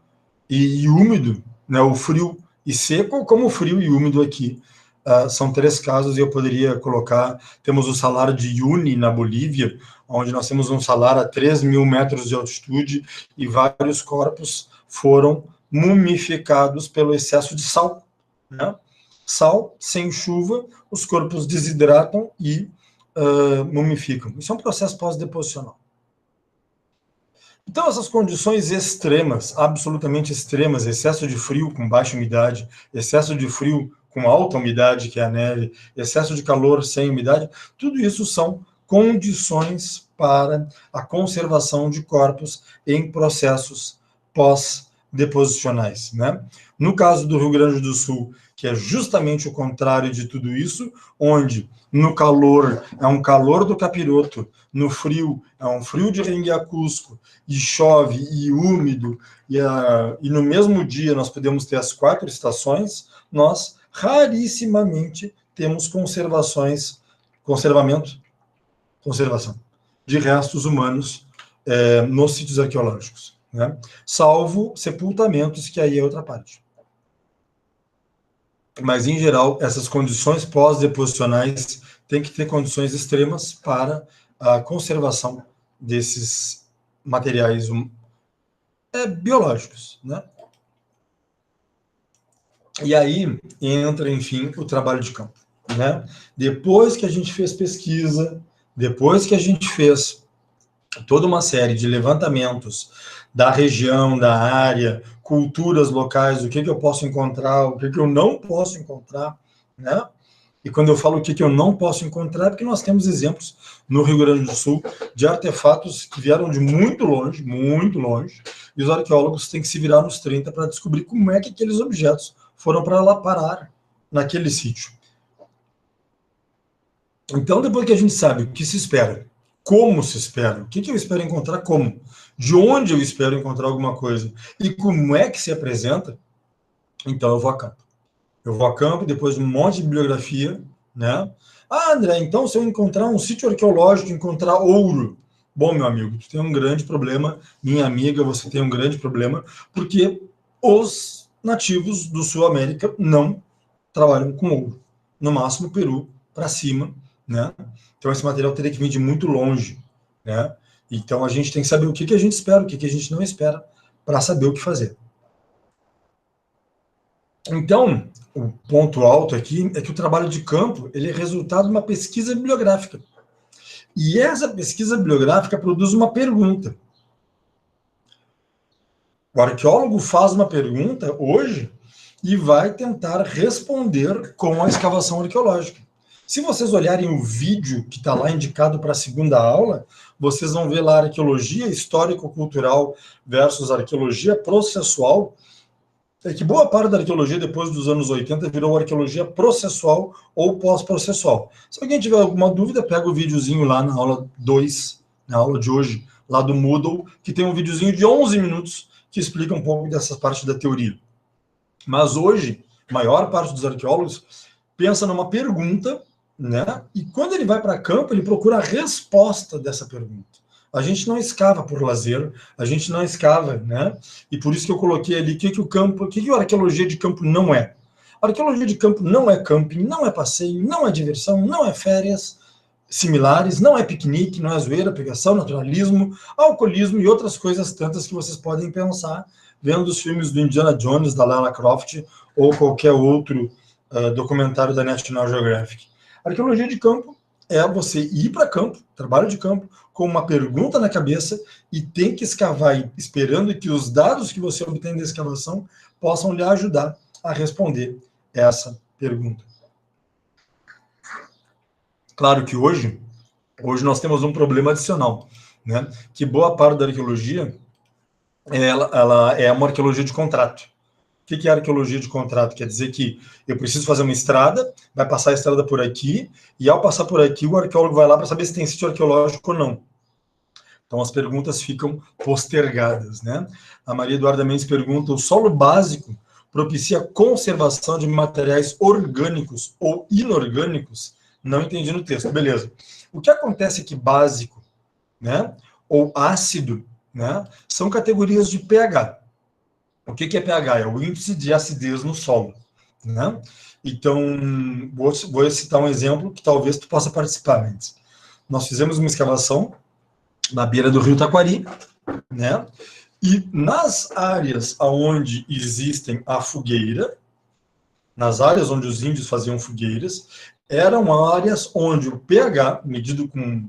e úmido, né? O frio e seco, ou como o frio e úmido aqui. São 3 casos e eu poderia colocar, temos o salar de Uyuni, na Bolívia, onde nós temos um salar a 3 mil metros de altitude e vários corpos foram mumificados pelo excesso de sal, né? Sal, sem chuva, os corpos desidratam e mumificam. Isso é um processo pós-deposicional. Então, essas condições extremas, absolutamente extremas, excesso de frio com baixa umidade, excesso de frio com alta umidade, que é a neve, excesso de calor sem umidade, tudo isso são condições para a conservação de corpos em processos pós-deposicionais, né? No caso do Rio Grande do Sul, que é justamente o contrário de tudo isso, onde no calor é um calor do capiroto, no frio é um frio de Renguiacusco, e chove e úmido, e no mesmo dia nós podemos ter as 4 estações, nós rarissimamente temos conservação de restos humanos nos sítios arqueológicos, né? Salvo sepultamentos, que aí é outra parte. Mas, em geral, essas condições pós-deposicionais têm que ter condições extremas para a conservação desses materiais biológicos, né? E aí entra, enfim, o trabalho de campo, né? Depois que a gente fez pesquisa, depois que a gente fez toda uma série de levantamentos da região, da área, culturas locais, o que eu posso encontrar, o que eu não posso encontrar, né? E quando eu falo o que eu não posso encontrar, é porque nós temos exemplos no Rio Grande do Sul de artefatos que vieram de muito longe, e os arqueólogos têm que se virar nos 30 para descobrir como é que aqueles objetos foram para lá parar naquele sítio. Então, depois que a gente sabe o que se espera, como se espera, o que eu espero encontrar, como, de onde eu espero encontrar alguma coisa e como é que se apresenta, então eu vou a campo. Eu vou a campo, depois de um monte de bibliografia, né? Ah, André, então se eu encontrar um sítio arqueológico, encontrar ouro, bom, meu amigo, tu tem um grande problema, minha amiga, você tem um grande problema, porque os nativos do Sul América não trabalham com ouro. No máximo, Peru para cima, né? Então esse material teria que vir de muito longe, né? Então a gente tem que saber o que a gente espera, o que a gente não espera, para saber o que fazer. Então, o ponto alto aqui é que o trabalho de campo ele é resultado de uma pesquisa bibliográfica. E essa pesquisa bibliográfica produz uma pergunta. O arqueólogo faz uma pergunta hoje e vai tentar responder com a escavação arqueológica. Se vocês olharem o vídeo que está lá indicado para a segunda aula, vocês vão ver lá arqueologia histórico-cultural versus arqueologia processual. É que boa parte da arqueologia, depois dos anos 80, virou arqueologia processual ou pós-processual. Se alguém tiver alguma dúvida, pega o videozinho lá na aula 2, na aula de hoje, lá do Moodle, que tem um videozinho de 11 minutos que explica um pouco dessa parte da teoria. Mas hoje, a maior parte dos arqueólogos pensa numa pergunta, né? E quando ele vai para campo, ele procura a resposta dessa pergunta. A gente não escava por lazer, a gente não escava, né? E por isso que eu coloquei ali o que a arqueologia de campo não é. A arqueologia de campo não é camping, não é passeio, não é diversão, não é férias similares, não é piquenique, não é zoeira, pegação, naturalismo, alcoolismo e outras coisas tantas que vocês podem pensar vendo os filmes do Indiana Jones, da Lara Croft ou qualquer outro documentário da National Geographic. A arqueologia de campo é você ir para campo, trabalho de campo, com uma pergunta na cabeça e tem que escavar, esperando que os dados que você obtém da escavação possam lhe ajudar a responder essa pergunta. Claro que hoje nós temos um problema adicional, né? Que boa parte da arqueologia ela é uma arqueologia de contrato. O que é arqueologia de contrato? Quer dizer que eu preciso fazer uma estrada, vai passar a estrada por aqui, e ao passar por aqui, o arqueólogo vai lá para saber se tem sítio arqueológico ou não. Então, as perguntas ficam postergadas, né? A Maria Eduarda Mendes pergunta, o solo básico propicia a conservação de materiais orgânicos ou inorgânicos? Não entendi no texto, beleza. O que acontece é que básico, né, ou ácido, né, são categorias de pH. O que é pH? É o índice de acidez no solo, né? Então, vou citar um exemplo que talvez tu possa participar, Mendes. Nós fizemos uma escavação na beira do rio Taquari, né? E nas áreas onde existem a fogueira, nas áreas onde os índios faziam fogueiras, eram áreas onde o pH, medido com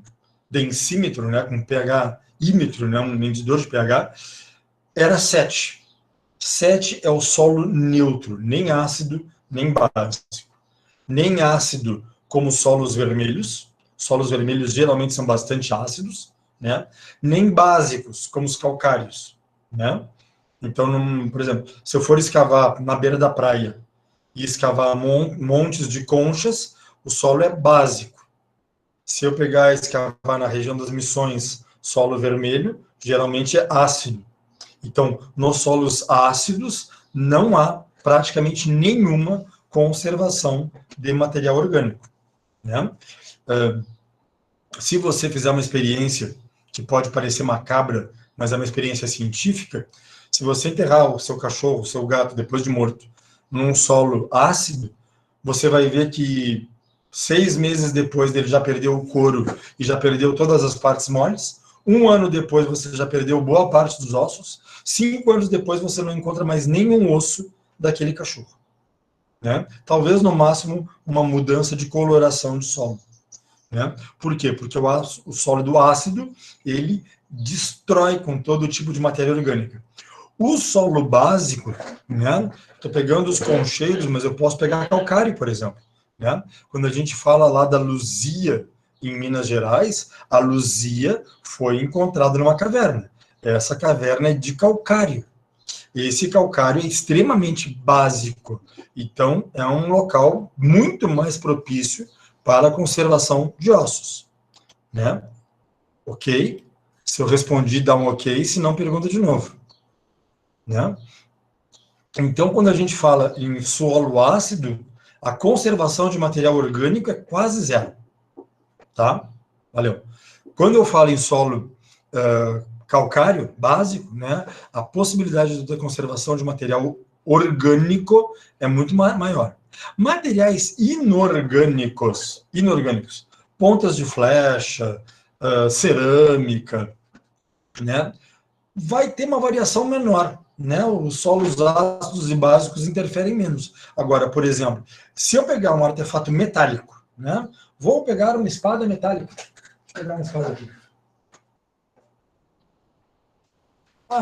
densímetro, né, com pH ímetro, né, um medidor de pH, era 7. 7 é o solo neutro, nem ácido, nem básico. Nem ácido como solos vermelhos. Solos vermelhos geralmente são bastante ácidos, né? Nem básicos, como os calcários, né? Então, por exemplo, se eu for escavar na beira da praia e escavar montes de conchas, o solo é básico. Se eu pegar e escavar na região das Missões, solo vermelho, geralmente é ácido. Então, nos solos ácidos, não há praticamente nenhuma conservação de material orgânico, né? Se você fizer uma experiência que pode parecer macabra, mas é uma experiência científica, se você enterrar o seu cachorro, o seu gato, depois de morto, num solo ácido, você vai ver que 6 meses depois dele já perdeu o couro e já perdeu todas as partes moles. 1 ano depois você já perdeu boa parte dos ossos. 5 anos depois você não encontra mais nenhum osso daquele cachorro. né? Talvez, no máximo, uma mudança de coloração de solo. Né? Por quê? Porque o sólido ácido, ele destrói com todo tipo de matéria orgânica. O solo básico, né? Estou pegando os concheiros, mas eu posso pegar calcário, por exemplo. Né? Quando a gente fala lá da Luzia, em Minas Gerais, a Luzia foi encontrada numa caverna. Essa caverna é de calcário. Esse calcário é extremamente básico. Então, é um local muito mais propício para a conservação de ossos. Né? Ok? Se eu respondi, dá um ok, se não, pergunta de novo. Né? Então, quando a gente fala em solo ácido, a conservação de material orgânico é quase zero. Tá? Valeu. Quando eu falo em solo calcário básico, né, a possibilidade de conservação de material orgânico é muito maior. Materiais inorgânicos, pontas de flecha, cerâmica, né, vai ter uma variação menor, né? Os solos ácidos e básicos interferem menos. Agora, por exemplo, se eu pegar um artefato metálico, né? Vou pegar uma espada metálica. Vou pegar uma espada aqui.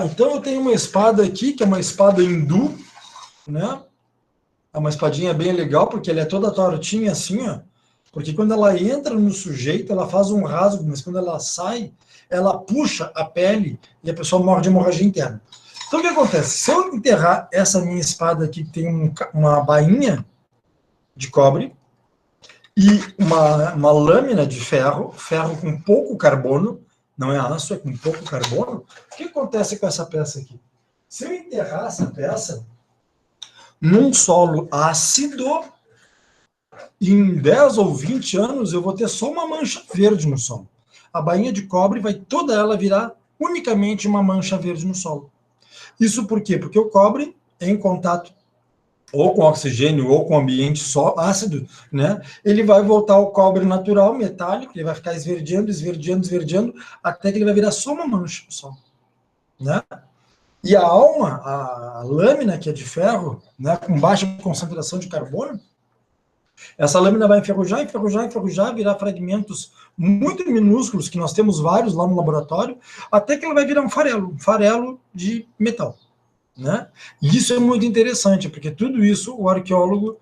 Então eu tenho uma espada aqui, que é uma espada hindu, né? É uma espadinha bem legal, porque ela é toda tortinha assim, ó. Porque quando ela entra no sujeito, ela faz um rasgo, mas quando ela sai, ela puxa a pele e a pessoa morre de hemorragia interna. Então o que acontece? Se eu enterrar essa minha espada aqui, que tem uma bainha de cobre, e uma lâmina de ferro com pouco carbono, não é aço, é com pouco carbono, o que acontece com essa peça aqui? Se eu enterrar essa peça num solo ácido, em 10 ou 20 anos eu vou ter só uma mancha verde no solo. A bainha de cobre vai toda ela virar unicamente uma mancha verde no solo. Isso por quê? Porque o cobre é em contato ou com oxigênio ou com ambiente só ácido, né? Ele vai voltar ao cobre natural, metálico, ele vai ficar esverdeando, até que ele vai virar só uma mancha no solo, né? E a alma, a lâmina que é de ferro, né, com baixa concentração de carbono, essa lâmina vai enferrujar, virar fragmentos muito minúsculos, que nós temos vários lá no laboratório, até que ela vai virar um farelo de metal. Né? E isso é muito interessante, porque tudo isso o arqueólogo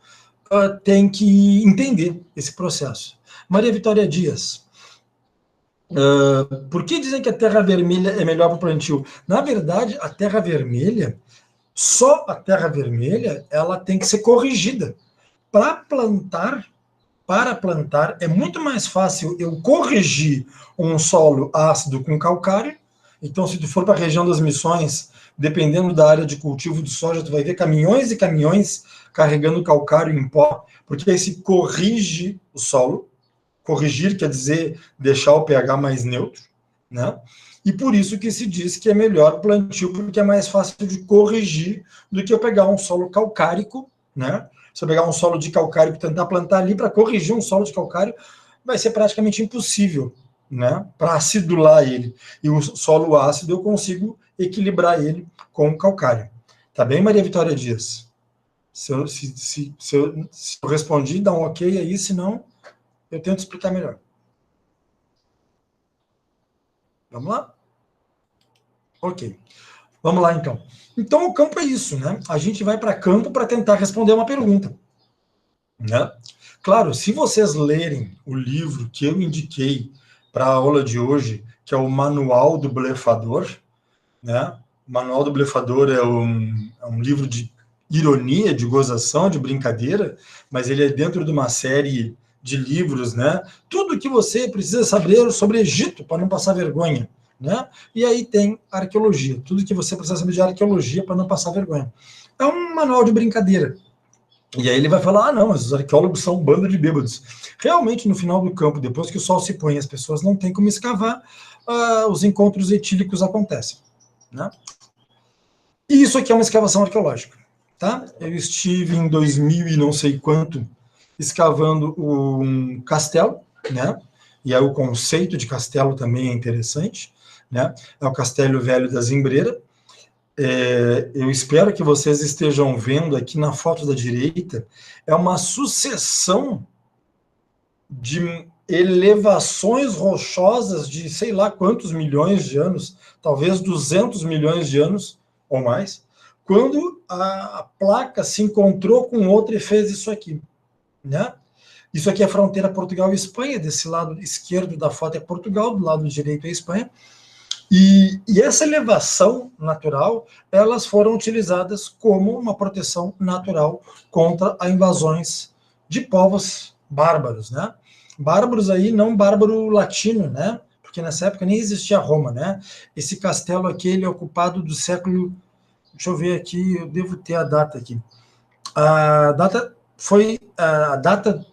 tem que entender esse processo. Maria Vitória Dias, por que dizem que a terra vermelha é melhor para o plantio? Na verdade, a terra vermelha, só a terra vermelha, ela tem que ser corrigida. Para plantar, é muito mais fácil eu corrigir um solo ácido com calcário. Então, se tu for para a região das Missões, dependendo da área de cultivo de soja, tu vai ver caminhões e caminhões carregando calcário em pó, porque aí se corrige o solo. Corrigir quer dizer deixar o pH mais neutro, né? E por isso que se diz que é melhor o plantio, porque é mais fácil de corrigir do que eu pegar um solo calcárico, né? Se eu pegar um solo de calcário e tentar plantar ali para corrigir um solo de calcário, vai ser praticamente impossível, né? Para acidular ele. E o solo ácido eu consigo equilibrar ele com o calcário. Tá bem, Maria Vitória Dias? Se eu respondi, dá um ok aí, senão eu tento explicar melhor. Vamos lá? Ok. Vamos lá, então. Então, o campo é isso, né? A gente vai para campo para tentar responder uma pergunta. Né? Claro, se vocês lerem o livro que eu indiquei para a aula de hoje, que é o Manual do Blefador, né? O Manual do Blefador é um livro de ironia, de gozação, de brincadeira, mas ele é dentro de uma série de livros, né? Tudo que você precisa saber sobre Egito para não passar vergonha, né? E aí tem arqueologia, tudo que você precisa saber de arqueologia para não passar vergonha. É um manual de brincadeira. E aí ele vai falar, não, mas os arqueólogos são um bando de bêbados. Realmente, no final do campo, depois que o sol se põe, as pessoas não têm como escavar, os encontros etílicos acontecem. Né? E isso aqui é uma escavação arqueológica. Tá? Eu estive em 2000 e não sei quanto escavando um castelo, né? E aí o conceito de castelo também é interessante, né? É o Castelo Velho da Zimbreira. eu espero que vocês estejam vendo aqui na foto da direita, é uma sucessão de elevações rochosas de sei lá quantos milhões de anos, talvez 200 milhões de anos ou mais, quando a placa se encontrou com outra e fez isso aqui, né? Isso aqui é a fronteira Portugal e Espanha, desse lado esquerdo da foto é Portugal, do lado direito é Espanha, e essa elevação natural, elas foram utilizadas como uma proteção natural contra as invasões de povos bárbaros, né? Bárbaros aí, não bárbaro latino, né? Porque nessa época nem existia Roma, né? Esse castelo aqui, ele é ocupado do século... Deixa eu ver aqui, eu devo ter a data aqui. A data foi... A data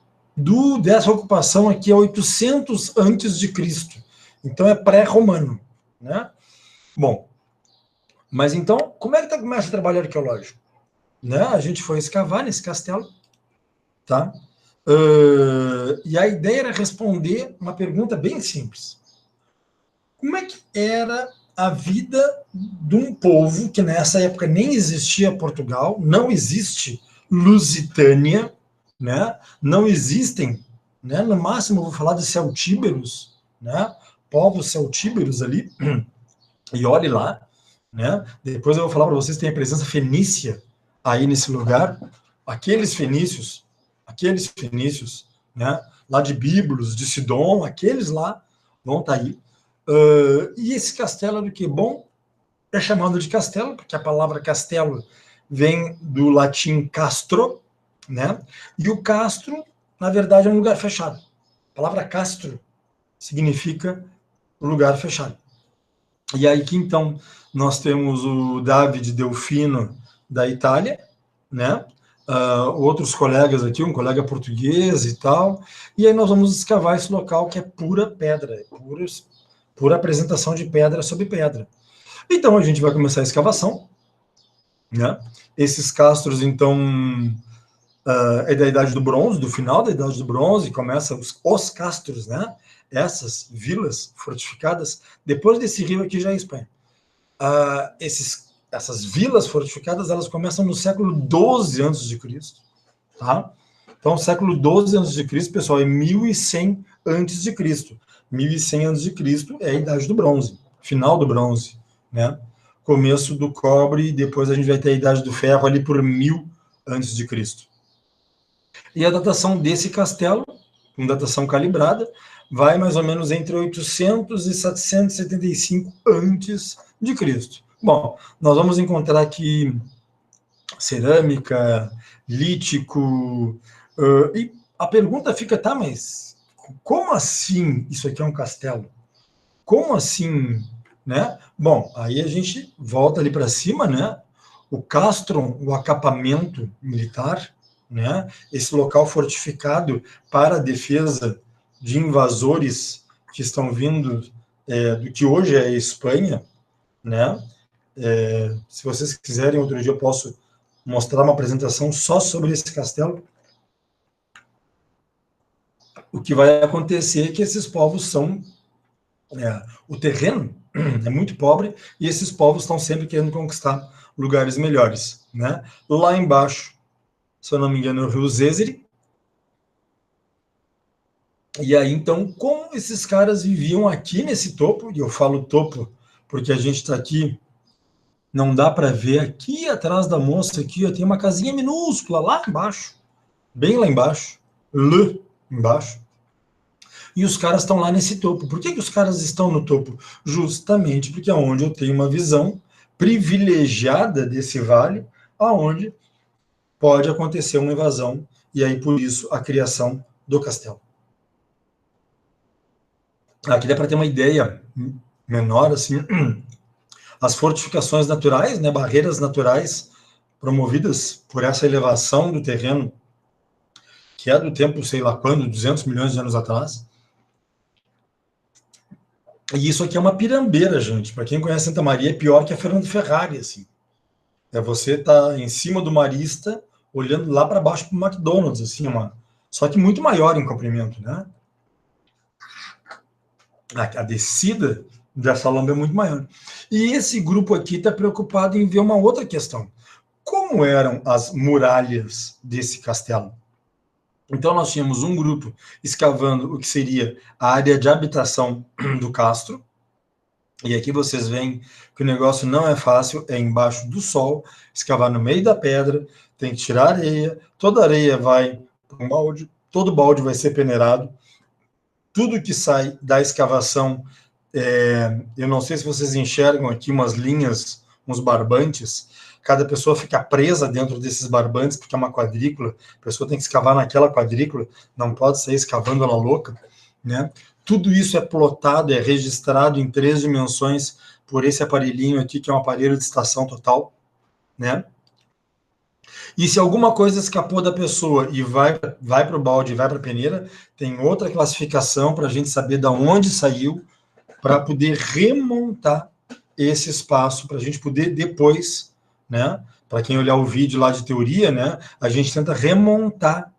dessa ocupação aqui é 800 antes de Cristo. Então é pré-romano, né? Bom, mas então, como é que começa o trabalho arqueológico? Né? A gente foi escavar nesse castelo, tá? E a ideia era responder uma pergunta bem simples. Como é que era a vida de um povo que nessa época nem existia Portugal, não existe Lusitânia, né? Não existem, né? No máximo eu vou falar de celtíberos, né? Povos celtíberos ali, e olhe lá, né? Depois eu vou falar para vocês que tem a presença fenícia aí nesse lugar, aqueles fenícios, né? Lá de Bíbulos, de Sidom, aqueles lá vão estar aí. E esse castelo do que? Bom, é chamado de castelo, porque a palavra castelo vem do latim castro, né? E o castro, na verdade, é um lugar fechado. A palavra castro significa lugar fechado. E aí que então nós temos o David Delfino da Itália, né? Outros colegas aqui, um colega português e tal, e aí nós vamos escavar esse local que é pura pedra, pura apresentação de pedra sobre pedra. Então a gente vai começar a escavação, né? Esses castros, então, é da Idade do Bronze, do final da Idade do Bronze, começa os castros, né? Essas vilas fortificadas, depois desse rio aqui já é Espanha. Essas vilas fortificadas, elas começam no século XII a.C., tá? Então, século XII a.C., pessoal, é 1100 a.C. 1100 a.C. é a Idade do Bronze, final do Bronze, né? Começo do cobre, e depois a gente vai ter a Idade do Ferro ali por 1000 a.C. E a datação desse castelo, com datação calibrada, vai mais ou menos entre 800 e 775 a.C. Bom, nós vamos encontrar aqui cerâmica, lítico, e a pergunta fica, tá, mas como assim isso aqui é um castelo? Como assim, né? Bom, aí a gente volta ali para cima, né? O castrum, o acampamento militar, né? Esse local fortificado para a defesa de invasores que estão vindo do que hoje é a Espanha, né? Se vocês quiserem, outro dia eu posso mostrar uma apresentação só sobre esse castelo. O que vai acontecer é que esses povos são... o terreno é muito pobre e esses povos estão sempre querendo conquistar lugares melhores, né? Lá embaixo, se eu não me engano, é o rio Zézere. E aí, então, como esses caras viviam aqui nesse topo, e eu falo topo porque a gente está aqui, não dá para ver, aqui atrás da moça, aqui, ó, tem uma casinha minúscula lá embaixo, bem lá embaixo, embaixo, e os caras estão lá nesse topo. Por que os caras estão no topo? Justamente porque é onde eu tenho uma visão privilegiada desse vale, aonde pode acontecer uma invasão, e aí por isso a criação do castelo. Aqui dá para ter uma ideia menor, assim, as fortificações naturais, né, barreiras naturais promovidas por essa elevação do terreno, que é do tempo, sei lá quando, 200 milhões de anos atrás. E isso aqui é uma pirambeira, gente. Para quem conhece Santa Maria, é pior que a Fernando Ferrari, assim. É você estar em cima do Marista, olhando lá para baixo para o McDonald's, assim, só que muito maior em comprimento, né? A descida dessa lomba é muito maior. E esse grupo aqui está preocupado em ver uma outra questão. Como eram as muralhas desse castelo? Então, nós tínhamos um grupo escavando o que seria a área de habitação do castro, e aqui vocês veem que o negócio não é fácil, é embaixo do sol, escavar no meio da pedra, tem que tirar areia, toda areia vai para um balde, todo balde vai ser peneirado, tudo que sai da escavação, eu não sei se vocês enxergam aqui umas linhas, uns barbantes, cada pessoa fica presa dentro desses barbantes, porque é uma quadrícula, a pessoa tem que escavar naquela quadrícula, não pode sair escavando ela louca, né? Tudo isso é plotado, é registrado em 3 dimensões por esse aparelhinho aqui, que é um aparelho de estação total, né? E se alguma coisa escapou da pessoa e vai para o balde, vai para a peneira, tem outra classificação para a gente saber de onde saiu, para poder remontar esse espaço, para a gente poder depois, né? Para quem olhar o vídeo lá de teoria, né? A gente tenta remontar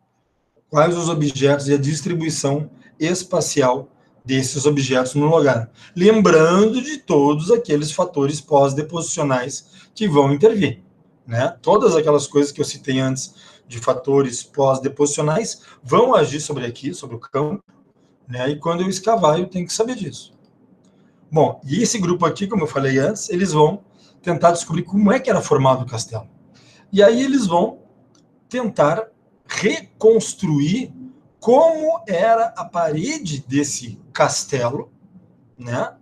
quais os objetos e a distribuição espacial desses objetos no lugar. Lembrando de todos aqueles fatores pós-deposicionais que vão intervir, né? Todas aquelas coisas que eu citei antes de fatores pós-deposicionais vão agir sobre aqui, sobre o campo, né? E quando eu escavar, eu tenho que saber disso. Bom, e esse grupo aqui, como eu falei antes, eles vão tentar descobrir como é que era formado o castelo. E aí eles vão tentar reconstruir como era a parede desse castelo, né?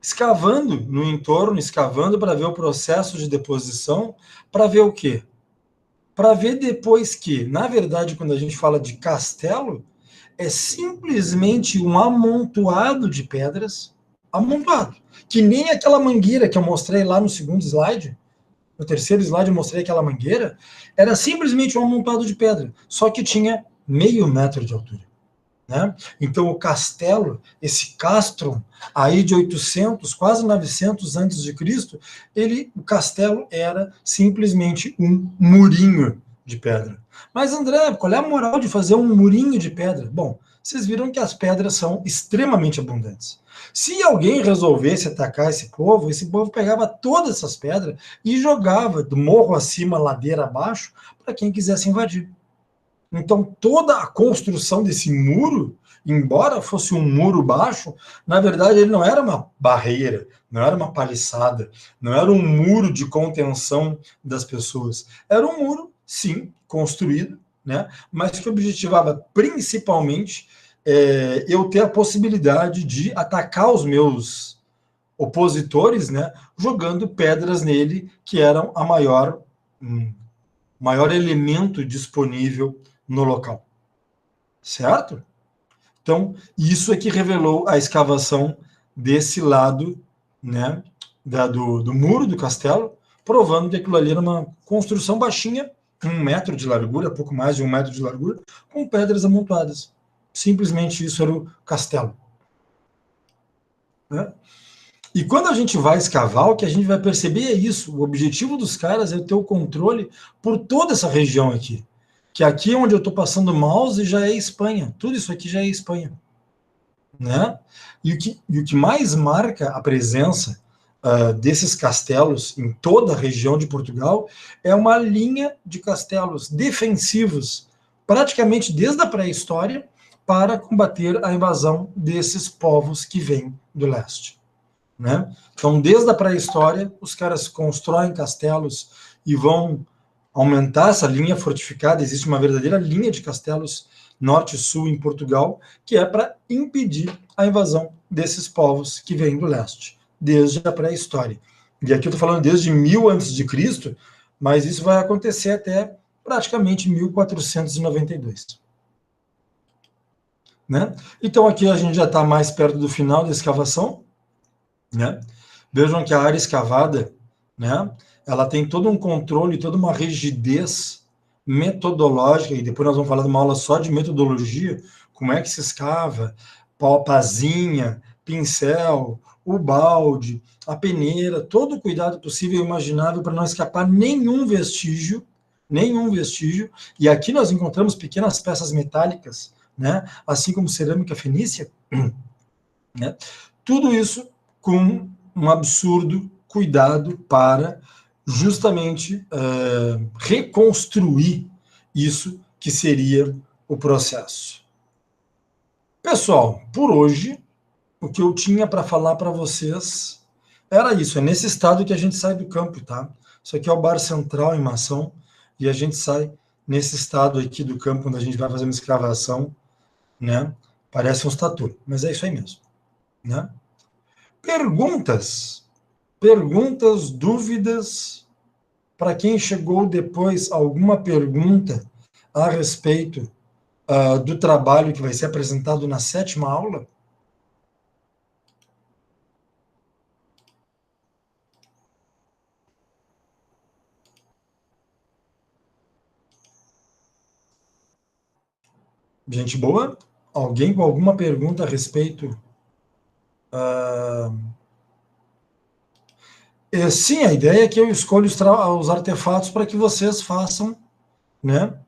Escavando no entorno, escavando para ver o processo de deposição, para ver o quê? Para ver depois que, na verdade, quando a gente fala de castelo, é simplesmente um amontoado de pedras, amontoado, que nem aquela mangueira que eu mostrei lá no segundo slide, no terceiro slide eu mostrei aquela mangueira, era simplesmente um amontoado de pedra, só que tinha meio metro de altura, né? Então o castelo, esse castrum, aí de 800, quase 900 antes de Cristo, o castelo era simplesmente um murinho de pedra. Mas André, qual é a moral de fazer um murinho de pedra? Bom, vocês viram que as pedras são extremamente abundantes. Se alguém resolvesse atacar esse povo pegava todas essas pedras e jogava do morro acima, ladeira abaixo, para quem quisesse invadir. Então, toda a construção desse muro, embora fosse um muro baixo, na verdade ele não era uma barreira, não era uma paliçada, não era um muro de contenção das pessoas. Era um muro, sim, construído, né, mas que objetivava principalmente eu ter a possibilidade de atacar os meus opositores, né, jogando pedras nele, que eram a maior elemento disponível no local. Certo? Então, isso é que revelou a escavação desse lado, né, do muro do castelo, provando que aquilo ali era uma construção baixinha, 1 metro de largura, pouco mais de 1 metro de largura, com pedras amontoadas. Simplesmente isso era o castelo. Né? E quando a gente vai escavar, o que a gente vai perceber é isso. O objetivo dos caras é ter o controle por toda essa região aqui. Que aqui onde eu estou passando o mouse já é Espanha. Tudo isso aqui já é Espanha. Né? E o que mais marca a presença desses castelos em toda a região de Portugal é uma linha de castelos defensivos, praticamente desde a pré-história, para combater a invasão desses povos que vêm do leste. Né? Então, desde a pré-história, os caras constroem castelos e vão aumentar essa linha fortificada. Existe uma verdadeira linha de castelos norte e sul em Portugal, que é para impedir a invasão desses povos que vêm do leste, desde a pré-história. E aqui eu estou falando desde 1000 a.C., mas isso vai acontecer até praticamente 1492. Né? Então aqui a gente já está mais perto do final da escavação. Né? Vejam que a área escavada, né, ela tem todo um controle, toda uma rigidez metodológica, e depois nós vamos falar de uma aula só de metodologia, como é que se escava, pazinha, pincel, o balde, a peneira, todo o cuidado possível e imaginável para não escapar nenhum vestígio, e aqui nós encontramos pequenas peças metálicas, né, assim como cerâmica fenícia, né, tudo isso com um absurdo cuidado para justamente reconstruir isso que seria o processo. Pessoal, por hoje, o que eu tinha para falar para vocês era isso. É nesse estado que a gente sai do campo, tá? Isso aqui é o bar central em Mação, e a gente sai nesse estado aqui do campo, onde a gente vai fazer uma escavação, né? Parece um tatu, mas é isso aí mesmo, né? Perguntas, dúvidas, para quem chegou depois, alguma pergunta a respeito do trabalho que vai ser apresentado na 7ª aula? Gente boa? Alguém com alguma pergunta a respeito? Sim, a ideia é que eu escolho os artefatos para que vocês façam, né,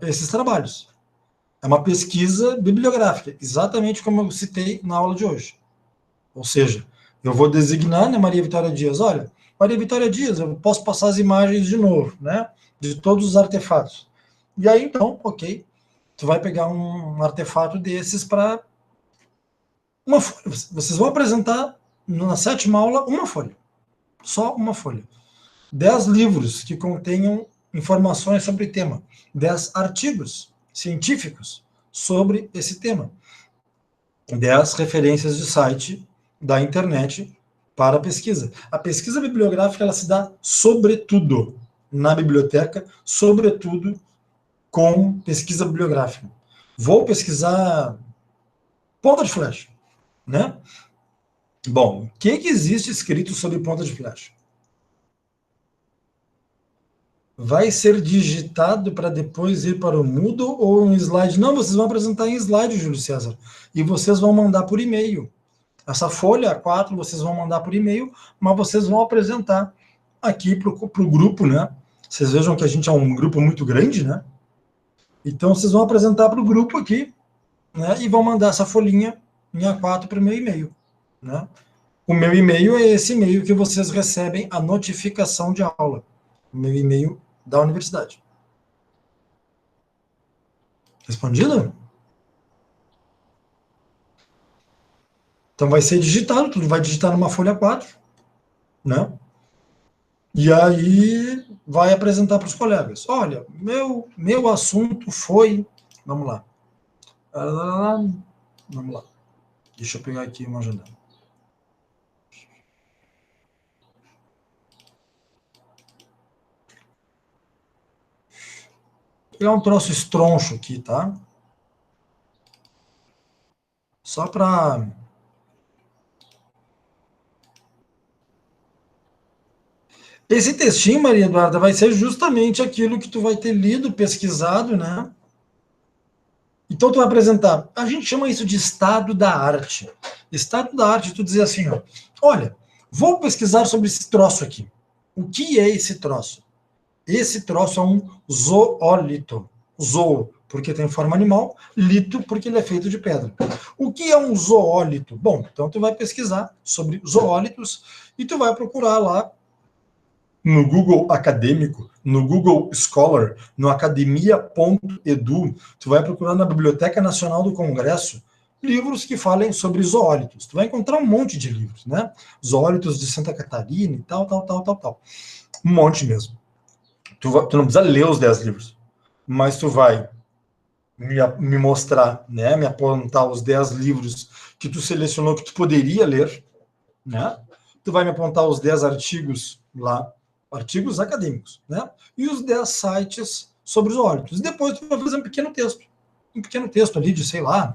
esses trabalhos. É uma pesquisa bibliográfica, exatamente como eu citei na aula de hoje. Ou seja, eu vou designar, né, Maria Vitória Dias, olha, Maria Vitória Dias, eu posso passar as imagens de novo, né, de todos os artefatos. E aí, então, ok, tu vai pegar um artefato desses para uma folha. Vocês vão apresentar na 7ª aula uma folha, só uma folha. 10 livros que contenham informações sobre o tema, 10 artigos científicos sobre esse tema, 10 referências de site da internet para a pesquisa. A pesquisa bibliográfica ela se dá sobretudo na biblioteca, sobretudo com pesquisa bibliográfica. Vou pesquisar ponta de flecha, né? Bom, o que existe escrito sobre ponta de flecha? Vai ser digitado para depois ir para o Moodle ou um slide? Não, vocês vão apresentar em slide, Júlio César, e vocês vão mandar por e-mail. Essa folha A4 vocês vão mandar por e-mail, mas vocês vão apresentar aqui para o grupo, né? Vocês vejam que a gente é um grupo muito grande, né? Então, vocês vão apresentar para o grupo aqui, né? E vão mandar essa folhinha em A4 para o meu e-mail, né? O meu e-mail é esse e-mail que vocês recebem a notificação de aula. O meu e-mail da universidade. Respondido? Então vai ser digitado, tudo vai digitar numa folha 4, né? E aí vai apresentar para os colegas. Olha, meu assunto foi... Vamos lá. Vamos lá. Deixa eu pegar aqui uma janela. Vou pegar um troço estroncho aqui, tá? Só para... Esse textinho, Maria Eduarda, vai ser justamente aquilo que tu vai ter lido, pesquisado, né? Então tu vai apresentar. A gente chama isso de estado da arte. Estado da arte, tu dizer assim, ó, olha, vou pesquisar sobre esse troço aqui. O que é esse troço? Esse troço é um zoólito. Zoo, porque tem forma animal, lito, porque ele é feito de pedra. O que é um zoólito? Bom, então tu vai pesquisar sobre zoólitos e tu vai procurar lá no Google Acadêmico, no Google Scholar, no academia.edu, tu vai procurar na Biblioteca Nacional do Congresso livros que falem sobre zoólitos. Tu vai encontrar um monte de livros, né? Zoólitos de Santa Catarina e tal. Um monte mesmo. Tu não precisa ler os 10 livros, mas tu vai me mostrar, né? Me apontar os 10 livros que tu selecionou que tu poderia ler, né? Tu vai me apontar os 10 artigos lá, artigos acadêmicos, né? E os 10 sites sobre os zoólitos. E depois tu vai fazer um pequeno texto ali de, sei lá,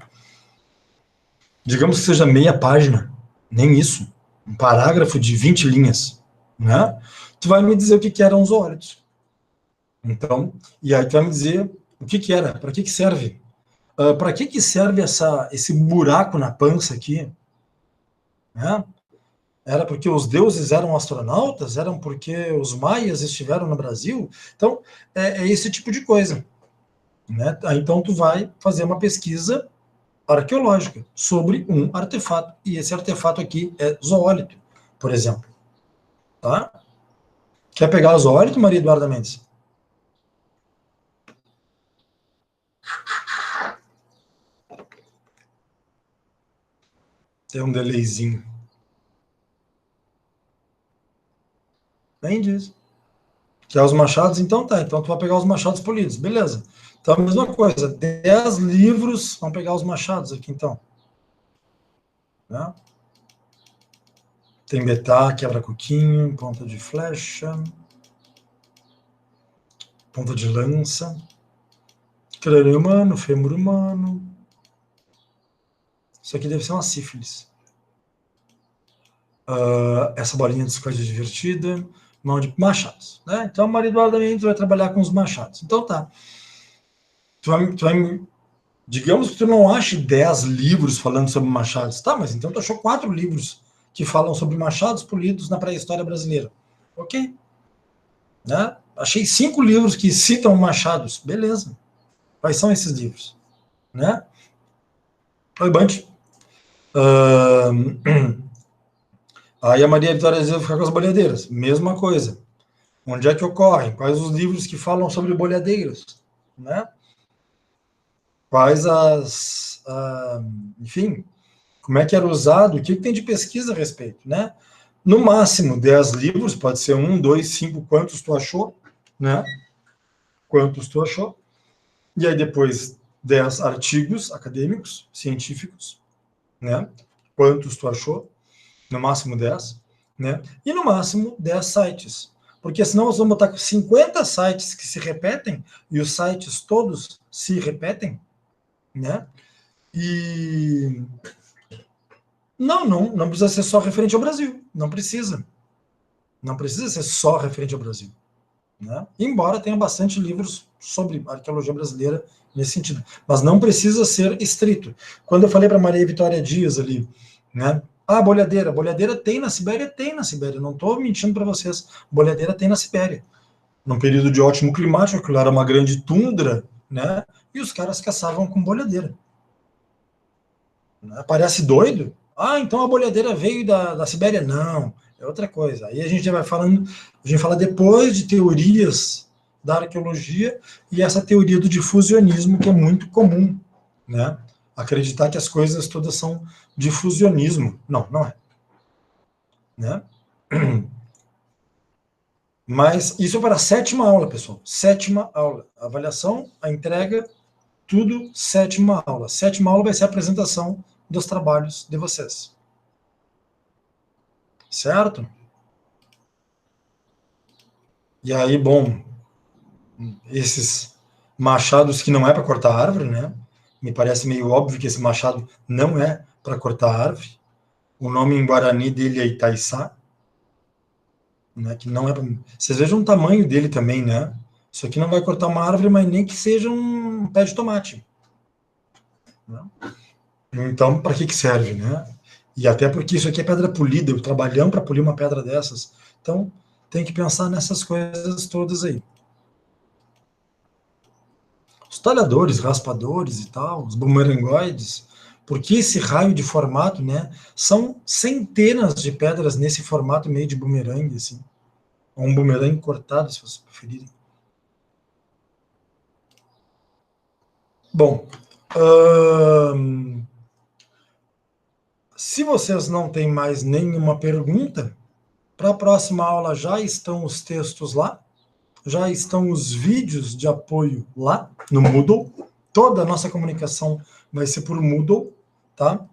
digamos que seja meia página, nem isso, um parágrafo de 20 linhas, né? Tu vai me dizer o que eram os zoólitos. Então, e aí tu vai me dizer o que era, para que serve. Para que serve esse buraco na pança aqui, né? Era porque os deuses eram astronautas? Eram porque os maias estiveram no Brasil? Então, é esse tipo de coisa, né? Então, tu vai fazer uma pesquisa arqueológica sobre um artefato, e esse artefato aqui é zoólito, por exemplo. Tá? Quer pegar o zoólito, Maria Eduarda Mendes? Tem um delayzinho. Nem diz. Quer os machados? Então tá. Então tu vai pegar os machados polidos. Beleza. Então a mesma coisa. 10 livros. Vamos pegar os machados aqui então. Né? Tem betá, quebra-coquinho, ponta de flecha, ponta de lança, crânio humano, fêmur humano. Isso aqui deve ser uma sífilis. Essa bolinha de coisa divertida, mão de machados. Né? Então, a Maria Eduarda Mendes vai trabalhar com os machados. Então, tá. Digamos que tu não ache 10 livros falando sobre machados. Tá, mas então tu achou 4 livros que falam sobre machados polidos na pré-história brasileira. Ok. Né? Achei 5 livros que citam machados. Beleza. Quais são esses livros? Né? Oi, Bante. Aí a Maria Vitória vai ficar com as boleadeiras. Mesma coisa. Onde é que ocorrem? Quais os livros que falam sobre boleadeiras? Né? Quais as... enfim, como é que era usado? O que tem de pesquisa a respeito? Né? No máximo 10 livros, pode ser 1, 2, 5, quantos tu achou? Né? Quantos tu achou? E aí depois 10 artigos acadêmicos, científicos, né? Quantos tu achou? No máximo 10, né? E no máximo 10 sites. Porque senão nós vamos botar 50 sites que se repetem, e os sites todos se repetem, né? E não precisa ser só referente ao Brasil. Não precisa. Não precisa ser só referente ao Brasil. Né? Embora tenha bastante livros sobre arqueologia brasileira nesse sentido. Mas não precisa ser estrito. Quando eu falei para Maria Vitória Dias ali, né? Boleadeira tem na Sibéria? Tem na Sibéria. Não estou mentindo para vocês. Boleadeira tem na Sibéria. Num período de ótimo climático, aquilo era uma grande tundra, né? E os caras caçavam com boleadeira. Parece doido? Então a boleadeira veio da Sibéria? Não, é outra coisa. Aí a gente vai falando, a gente fala depois de teorias da arqueologia e essa teoria do difusionismo que é muito comum, né? Acreditar que as coisas todas são difusionismo. Não, não é. Né? Mas isso é para a 7ª aula, pessoal. 7ª aula. A avaliação, a entrega, tudo 7ª aula. 7ª aula vai ser a apresentação dos trabalhos de vocês. Certo? E aí, bom, esses machados que não é para cortar árvore, né? Me parece meio óbvio que esse machado não é para cortar árvore. O nome em Guarani dele é Itaiçá, né? Que não é pra... Vocês vejam o tamanho dele também, né? Isso aqui não vai cortar uma árvore, mas nem que seja um pé de tomate. Né? Então, para que serve, né? E até porque isso aqui é pedra polida, o trabalhão para polir uma pedra dessas. Então, tem que pensar nessas coisas todas aí. Os talhadores, raspadores e tal, os bumerangoides, porque esse raio de formato, né? São centenas de pedras nesse formato meio de bumerangue, assim. Ou um bumerangue cortado, se vocês preferirem. Bom, se vocês não têm mais nenhuma pergunta, para a próxima aula já estão os textos lá, já estão os vídeos de apoio lá no Moodle. Toda a nossa comunicação vai ser por Moodle, tá?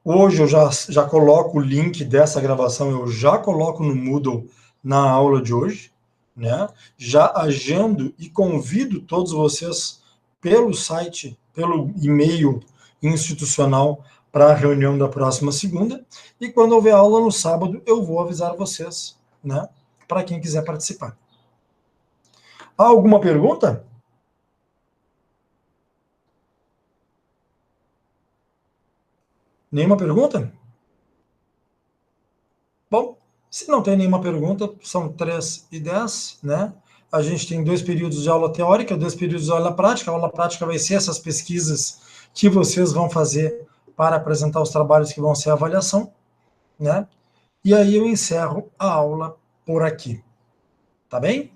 Hoje eu já coloco o link dessa gravação, eu já coloco no Moodle na aula de hoje, né? Já agendo e convido todos vocês pelo site, pelo e-mail institucional para a reunião da próxima segunda, e quando houver aula no sábado, eu vou avisar vocês, né? Para quem quiser participar. Há alguma pergunta? Nenhuma pergunta? Bom, se não tem nenhuma pergunta, são 3h10, né? A gente tem 2 períodos de aula teórica, 2 períodos de aula prática. A aula prática vai ser essas pesquisas que vocês vão fazer para apresentar os trabalhos que vão ser avaliação, né? E aí eu encerro a aula por aqui. Tá bem?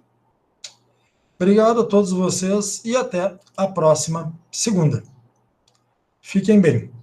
Obrigado a todos vocês e até a próxima segunda. Fiquem bem.